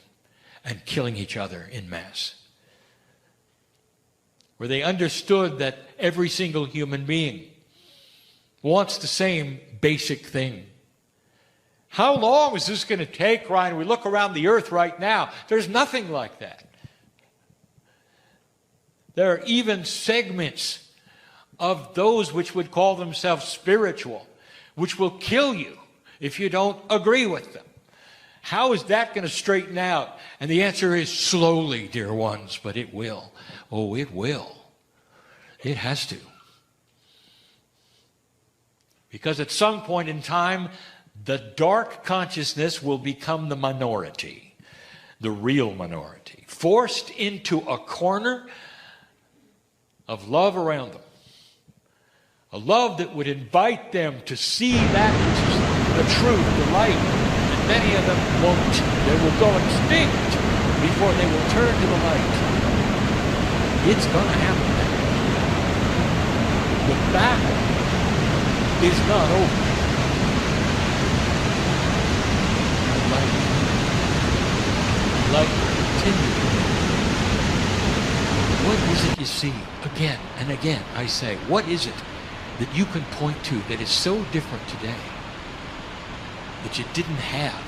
and killing each other en masse. Where they understood that every single human being wants the same basic thing. How long is this going to take, Ryan? We look around the earth right now. There's nothing like that. There are even segments of those which would call themselves spiritual, which will kill you if you don't agree with them. How is that going to straighten out? And the answer is slowly, dear ones, but it will. Oh, it will. It has to. Because at some point in time, the dark consciousness will become the minority, the real minority, forced into a corner of love around them. A love that would invite them to see that which is the truth, the light, and many of them won't. They will go extinct before they will turn to the light. It's going to happen. The battle is not over. Light continue. What is it you see? Again and again, I say, what is it that you can point to that is so different today that you didn't have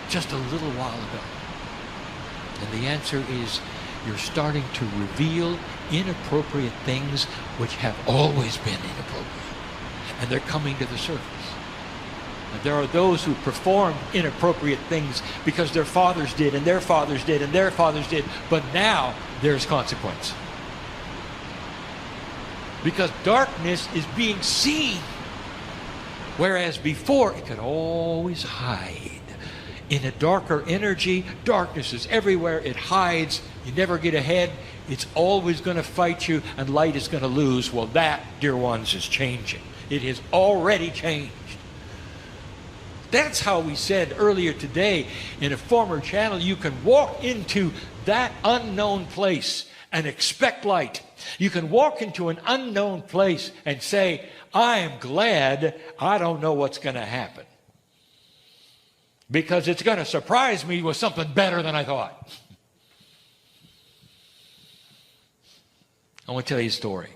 just a little while ago? And the answer is you're starting to reveal inappropriate things which have always been inappropriate. And they're coming to the surface. And there are those who performed inappropriate things because their fathers did, and their fathers did, and their fathers did. But now there's consequence. Because darkness is being seen. Whereas before it could always hide. In a darker energy, darkness is everywhere. It hides. You never get ahead. It's always going to fight you, and light is going to lose. Well, that, dear ones, is changing. It has already changed. That's how we said earlier today in a former channel, you can walk into that unknown place and expect light. You can walk into an unknown place and say, I am glad I don't know what's going to happen, because it's going to surprise me with something better than I thought. I want to tell you a story.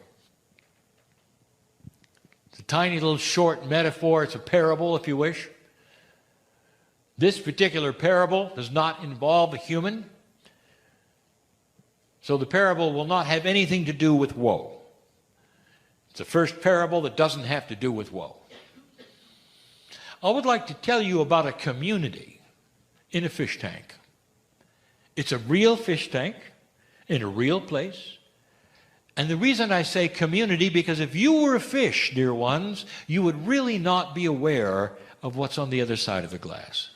It's a tiny little short metaphor. It's a parable, if you wish. This particular parable does not involve a human. So the parable will not have anything to do with woe. It's the first parable that doesn't have to do with woe. I would like to tell you about a community in a fish tank. It's a real fish tank in a real place. And the reason I say community, because if you were a fish, dear ones, you would really not be aware of what's on the other side of the glass.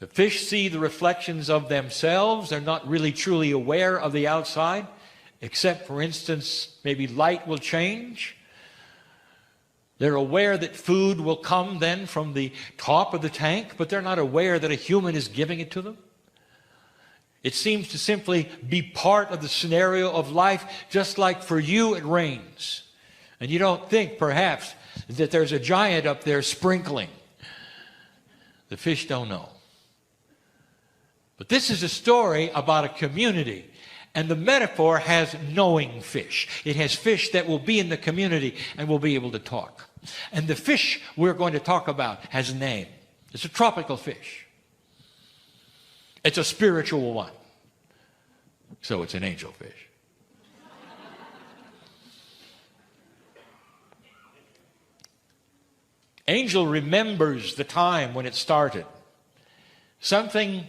The fish see the reflections of themselves. They're not really truly aware of the outside, except, for instance, maybe light will change. They're aware that food will come then from the top of the tank, but they're not aware that a human is giving it to them. It seems to simply be part of the scenario of life, just like for you it rains. And you don't think, perhaps, that there's a giant up there sprinkling. The fish don't know. But this is a story about a community. And the metaphor has knowing fish. It has fish that will be in the community and will be able to talk. And the fish we're going to talk about has a name. It's a tropical fish. It's a spiritual one. So it's an angelfish. Angel remembers the time when it started. Something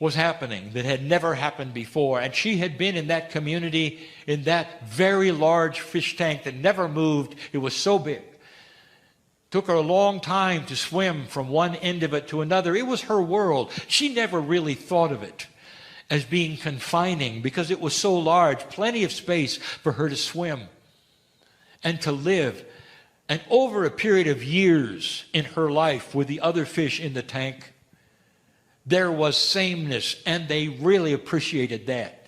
was happening that had never happened before, and she had been in that community, in that very large fish tank that never moved. It was so big. Took her a long time to swim from one end of it to another. It was her world. She never really thought of it as being confining, because it was so large, plenty of space for her to swim and to live. And over a period of years in her life with the other fish in the tank, there was sameness, and they really appreciated that.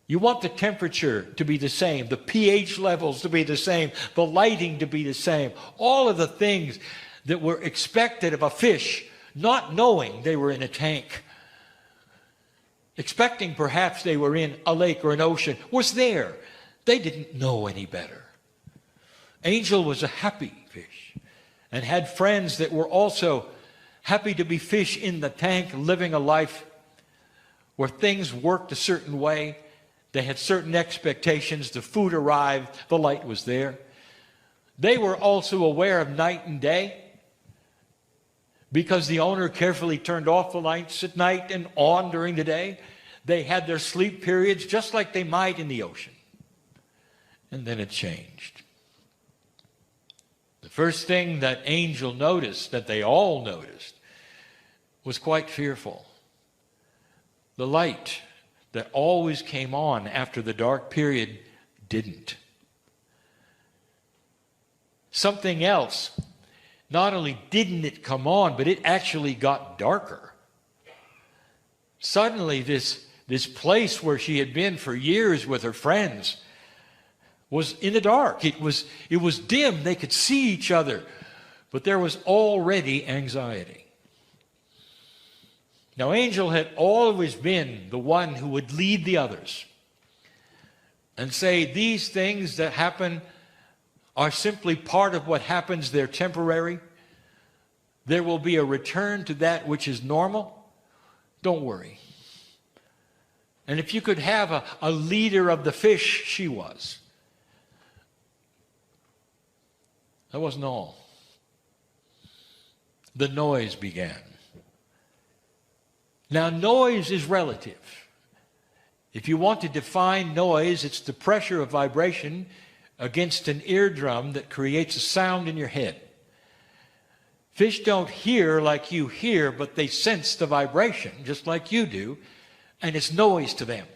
You want the temperature to be the same, the pH levels to be the same, the lighting to be the same, all of the things that were expected of a fish, not knowing they were in a tank, expecting perhaps they were in a lake or an ocean, was there. They didn't know any better. Angel was a happy fish and had friends that were also happy to be fish in the tank, living a life where things worked a certain way. They had certain expectations. The food arrived. The light was there. They were also aware of night and day, because the owner carefully turned off the lights at night and on during the day. They had their sleep periods just like they might in the ocean. And then it changed. The first thing that Angel noticed, that they all noticed, was quite fearful. The light that always came on after the dark period didn't. Something else not only didn't it come on, but it actually got darker. Suddenly this place where she had been for years with her friends was in the dark. It was dim. They could see each other, but there was already anxiety. Now, Angel had always been the one who would lead the others and say, these things that happen are simply part of what happens. They're temporary. There will be a return to that which is normal. Don't worry. And if you could have a leader of the fish, she was. That wasn't all. The noise began. Now, noise is relative. If you want to define noise, it's the pressure of vibration against an eardrum that creates a sound in your head. Fish don't hear like you hear, but they sense the vibration just like you do, and it's noise to them.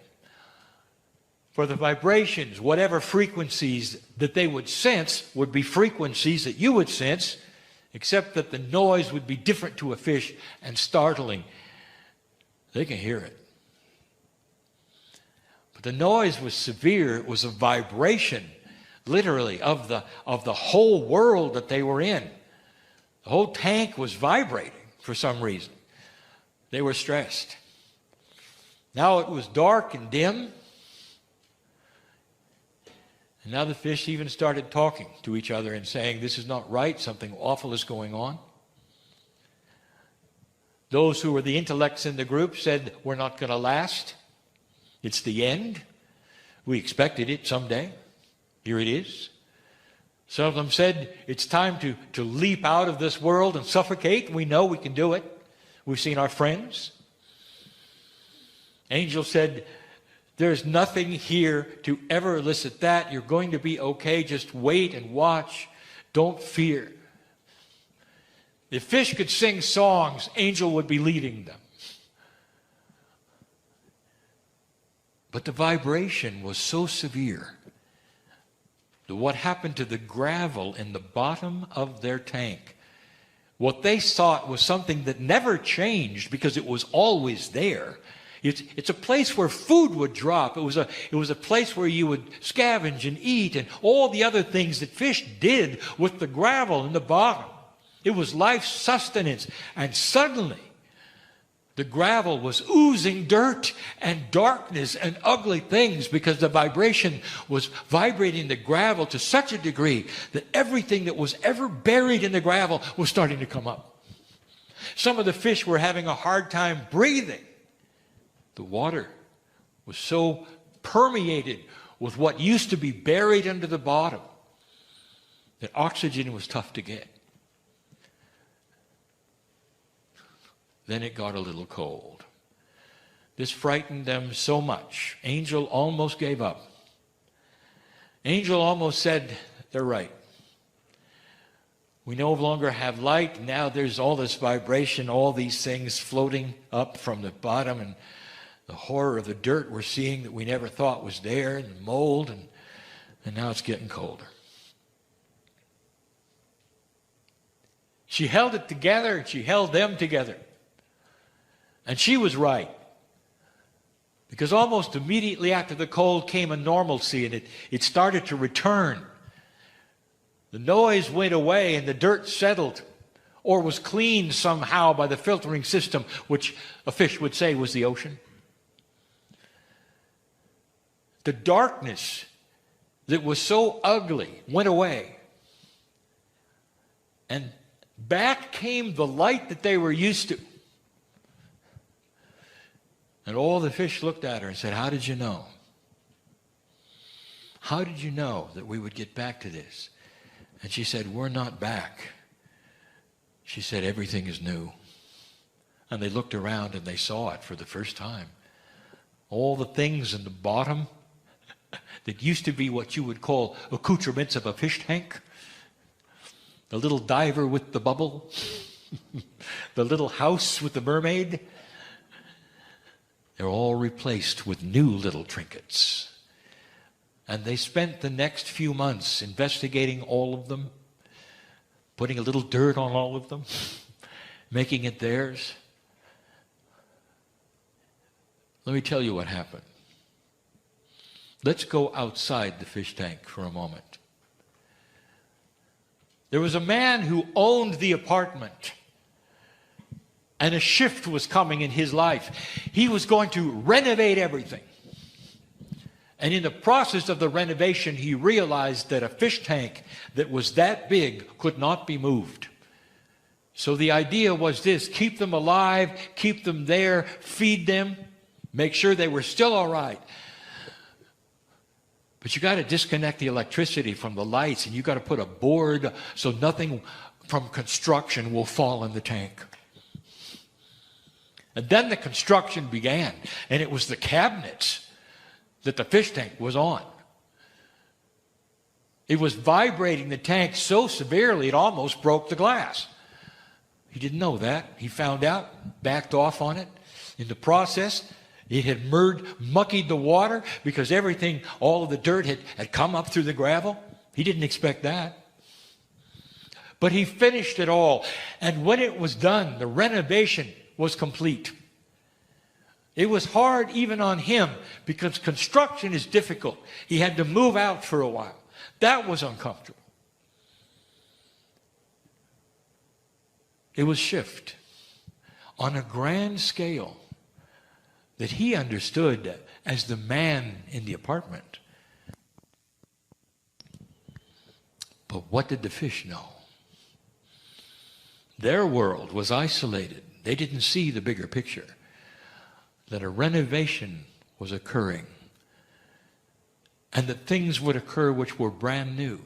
For the vibrations, whatever frequencies that they would sense would be frequencies that you would sense, except that the noise would be different to a fish and startling. They can hear it. But the noise was severe. It was a vibration, literally, of the whole world that they were in. The whole tank was vibrating for some reason. They were stressed. Now it was dark and dim. And now the fish even started talking to each other and saying, this is not right, something awful is going on. Those who were the intellects in the group said, we're not going to last. It's the end. We expected it someday. Here it is. Some of them said, it's time to leap out of this world and suffocate. We know we can do it. We've seen our friends. Angel said, there's nothing here to ever elicit that. You're going to be okay. Just wait and watch. Don't fear. If fish could sing songs, Angel would be leading them. But the vibration was so severe that what happened to the gravel in the bottom of their tank, what they thought was something that never changed because it was always there. It's a place where food would drop. It was a place where you would scavenge and eat and all the other things that fish did with the gravel in the bottom. It was life sustenance. And suddenly, the gravel was oozing dirt and darkness and ugly things because the vibration was vibrating the gravel to such a degree that everything that was ever buried in the gravel was starting to come up. Some of the fish were having a hard time breathing. The water was so permeated with what used to be buried under the bottom that oxygen was tough to get. Then it got a little cold. This frightened them so much. Angel almost gave up. Angel almost said, they're right. We no longer have light. Now there's all this vibration, all these things floating up from the bottom, and the horror of the dirt we're seeing that we never thought was there, and the mold, and now it's getting colder. She held it together, and she held them together. And she was right. Because almost immediately after the cold came a normalcy, and it started to return. The noise went away and the dirt settled, or was cleaned somehow by the filtering system, which a fish would say was the ocean. The darkness that was so ugly went away. And back came the light that they were used to. And all the fish looked at her and said, how did you know? How did you know that we would get back to this? And she said, we're not back. She said, everything is new. And they looked around and they saw it for the first time. All the things in the bottom that used to be what you would call accoutrements of a fish tank. The little diver with the bubble. The little house with the mermaid. They're all replaced with new little trinkets. And they spent the next few months investigating all of them, putting a little dirt on all of them, making it theirs. Let me tell you what happened. Let's go outside the fish tank for a moment. There was a man who owned the apartment, and a shift was coming in his life. He was going to renovate everything. And in the process of the renovation, he realized that a fish tank that was that big could not be moved. So the idea was this: keep them alive, keep them there, feed them, make sure they were still all right. But you got to disconnect the electricity from the lights, and you got to put a board so nothing from construction will fall in the tank. And then the construction began, and it was the cabinets that the fish tank was on. It was vibrating the tank so severely it almost broke the glass. He didn't know that. He found out, backed off on it. In the process, it had muckied the water because everything, all of the dirt had come up through the gravel. He didn't expect that. But he finished it all. And when it was done, the renovation was complete. It was hard even on him because construction is difficult. He had to move out for a while. That was uncomfortable. It was shift on a grand scale that he understood as the man in the apartment. But what did the fish know? Their world was isolated. They didn't see the bigger picture, that a renovation was occurring and that things would occur which were brand new.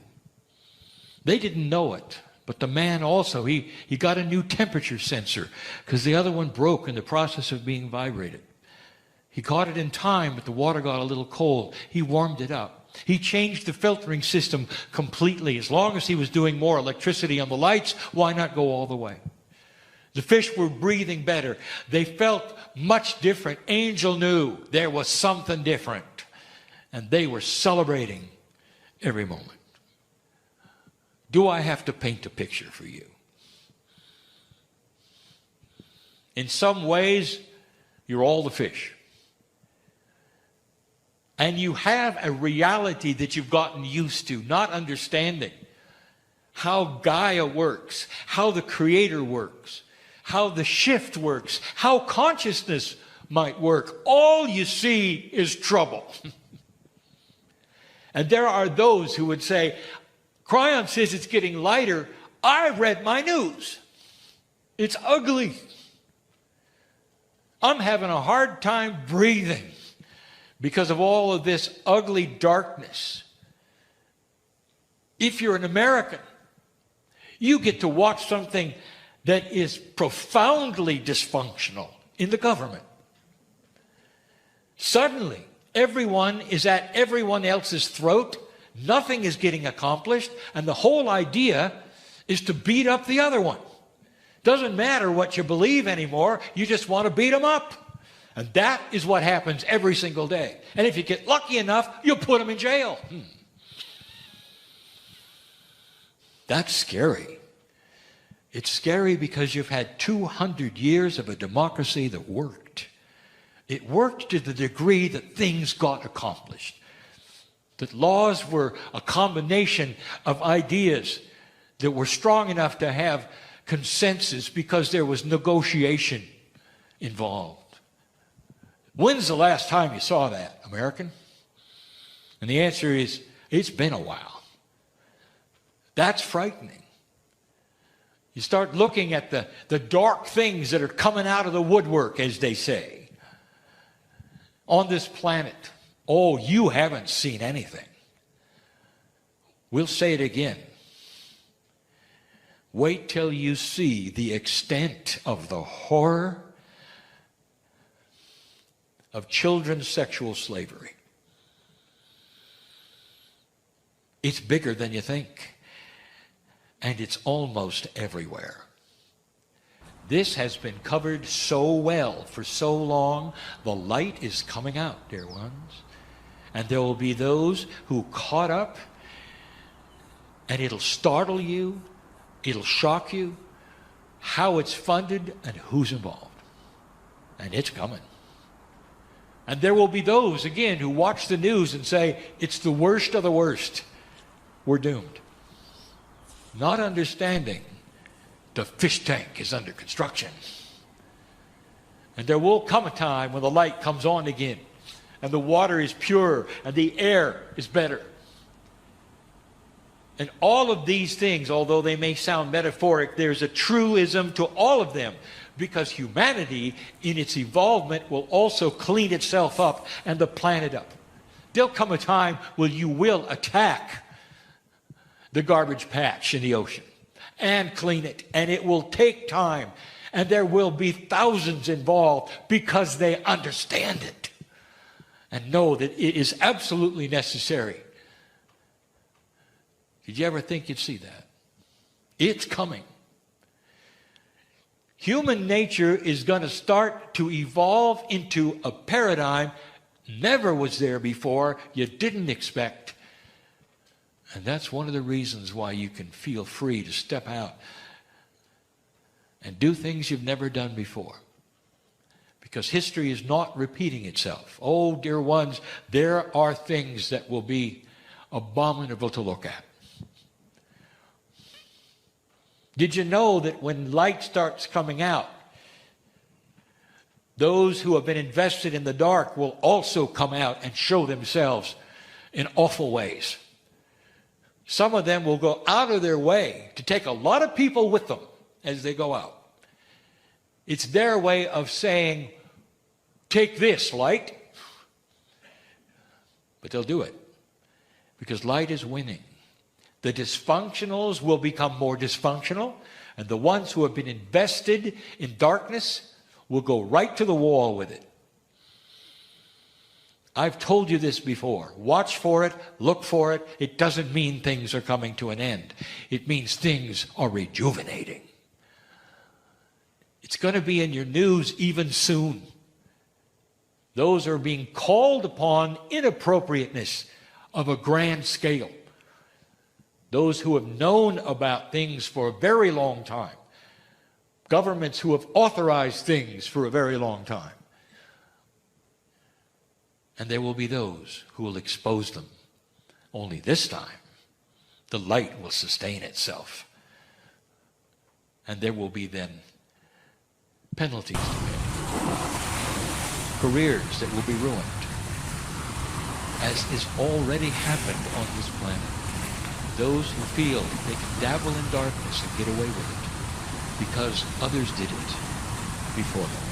They didn't know it, but the man also, he got a new temperature sensor because the other one broke in the process of being vibrated. He caught it in time, but the water got a little cold. He warmed it up. He changed the filtering system completely. As long as he was doing more electricity on the lights, why not go all the way? The fish were breathing better. They felt much different. Angel knew there was something different. And they were celebrating every moment. Do I have to paint a picture for you? In some ways, you're all the fish. And you have a reality that you've gotten used to, not understanding how Gaia works, how the Creator works, how the shift works, how consciousness might work. All you see is trouble. And there are those who would say, Kryon says it's getting lighter. I read my news. It's ugly. I'm having a hard time breathing because of all of this ugly darkness. If you're an American, you get to watch something that is profoundly dysfunctional in the government. Suddenly, everyone is at everyone else's throat. Nothing is getting accomplished. And the whole idea is to beat up the other one. Doesn't matter what you believe anymore. You just want to beat them up. And that is what happens every single day. And if you get lucky enough, you put them in jail. That's scary. It's scary because you've had 200 years of a democracy that worked. It worked to the degree that things got accomplished. That laws were a combination of ideas that were strong enough to have consensus because there was negotiation involved. When's the last time you saw that, American? And the answer is, it's been a while. That's frightening. You start looking at the dark things that are coming out of the woodwork, as they say, on this planet. Oh, you haven't seen anything. We'll say it again. Wait till you see the extent of the horror of children's sexual slavery. It's bigger than you think. And it's almost everywhere. This has been covered so well for so long. The light is coming out, dear ones. And there will be those who caught up, and it'll startle you. It'll shock you how it's funded and who's involved. And it's coming. And there will be those, again, who watch the news and say, it's the worst of the worst. We're doomed. Not understanding the fish tank is under construction. And there will come a time when the light comes on again, and the water is pure, and the air is better. And all of these things, although they may sound metaphoric, there's a truism to all of them, because humanity, in its evolvement, will also clean itself up and the planet up. There'll come a time when you will attack the garbage patch in the ocean and clean it, and it will take time, and there will be thousands involved because they understand it and know that it is absolutely necessary. Did you ever think you'd see that? It's coming. Human nature is going to start to evolve into a paradigm never was there before, you didn't expect. And that's one of the reasons why you can feel free to step out and do things you've never done before. Because history is not repeating itself. Oh, dear ones, there are things that will be abominable to look at. Did you know that when light starts coming out, those who have been invested in the dark will also come out and show themselves in awful ways? Some of them will go out of their way to take a lot of people with them as they go out. It's their way of saying, take this, light. But they'll do it because light is winning. The dysfunctionals will become more dysfunctional, and the ones who have been invested in darkness will go right to the wall with it. I've told you this before. Watch for it, look for it. It doesn't mean things are coming to an end. It means things are rejuvenating. It's going to be in your news even soon. Those are being called upon inappropriateness of a grand scale. Those who have known about things for a very long time. Governments who have authorized things for a very long time. And there will be those who will expose them. Only this time, the light will sustain itself. And there will be then penalties to pay. Careers that will be ruined. As is already happened on this planet. Those who feel they can dabble in darkness and get away with it because others did it before them.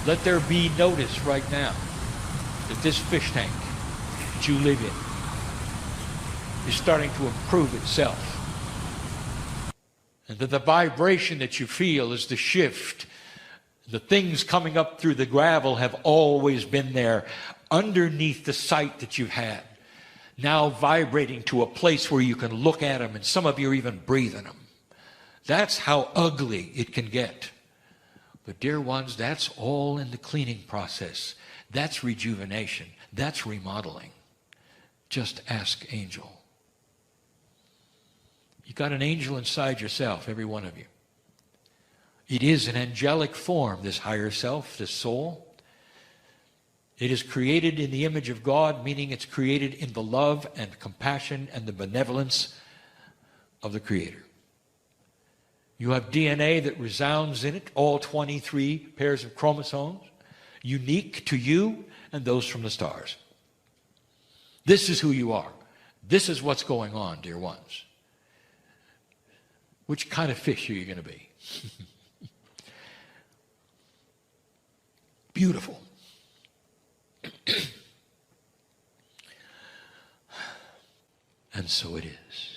Let there be notice right now that this fish tank that you live in is starting to improve itself. And that the vibration that you feel is the shift. The things coming up through the gravel have always been there underneath the sight that you've had. Now vibrating to a place where you can look at them, and some of you are even breathing them. That's how ugly it can get. But dear ones, that's all in the cleaning process. That's rejuvenation. That's remodeling. Just ask Angel. You got an angel inside yourself, every one of you. It is an angelic form, this higher self, this soul. It is created in the image of God, meaning it's created in the love and compassion and the benevolence of the Creator. You have DNA that resounds in it, all 23 pairs of chromosomes, unique to you and those from the stars. This is who you are. This is what's going on, dear ones. Which kind of fish are you going to be? Beautiful. And so it is.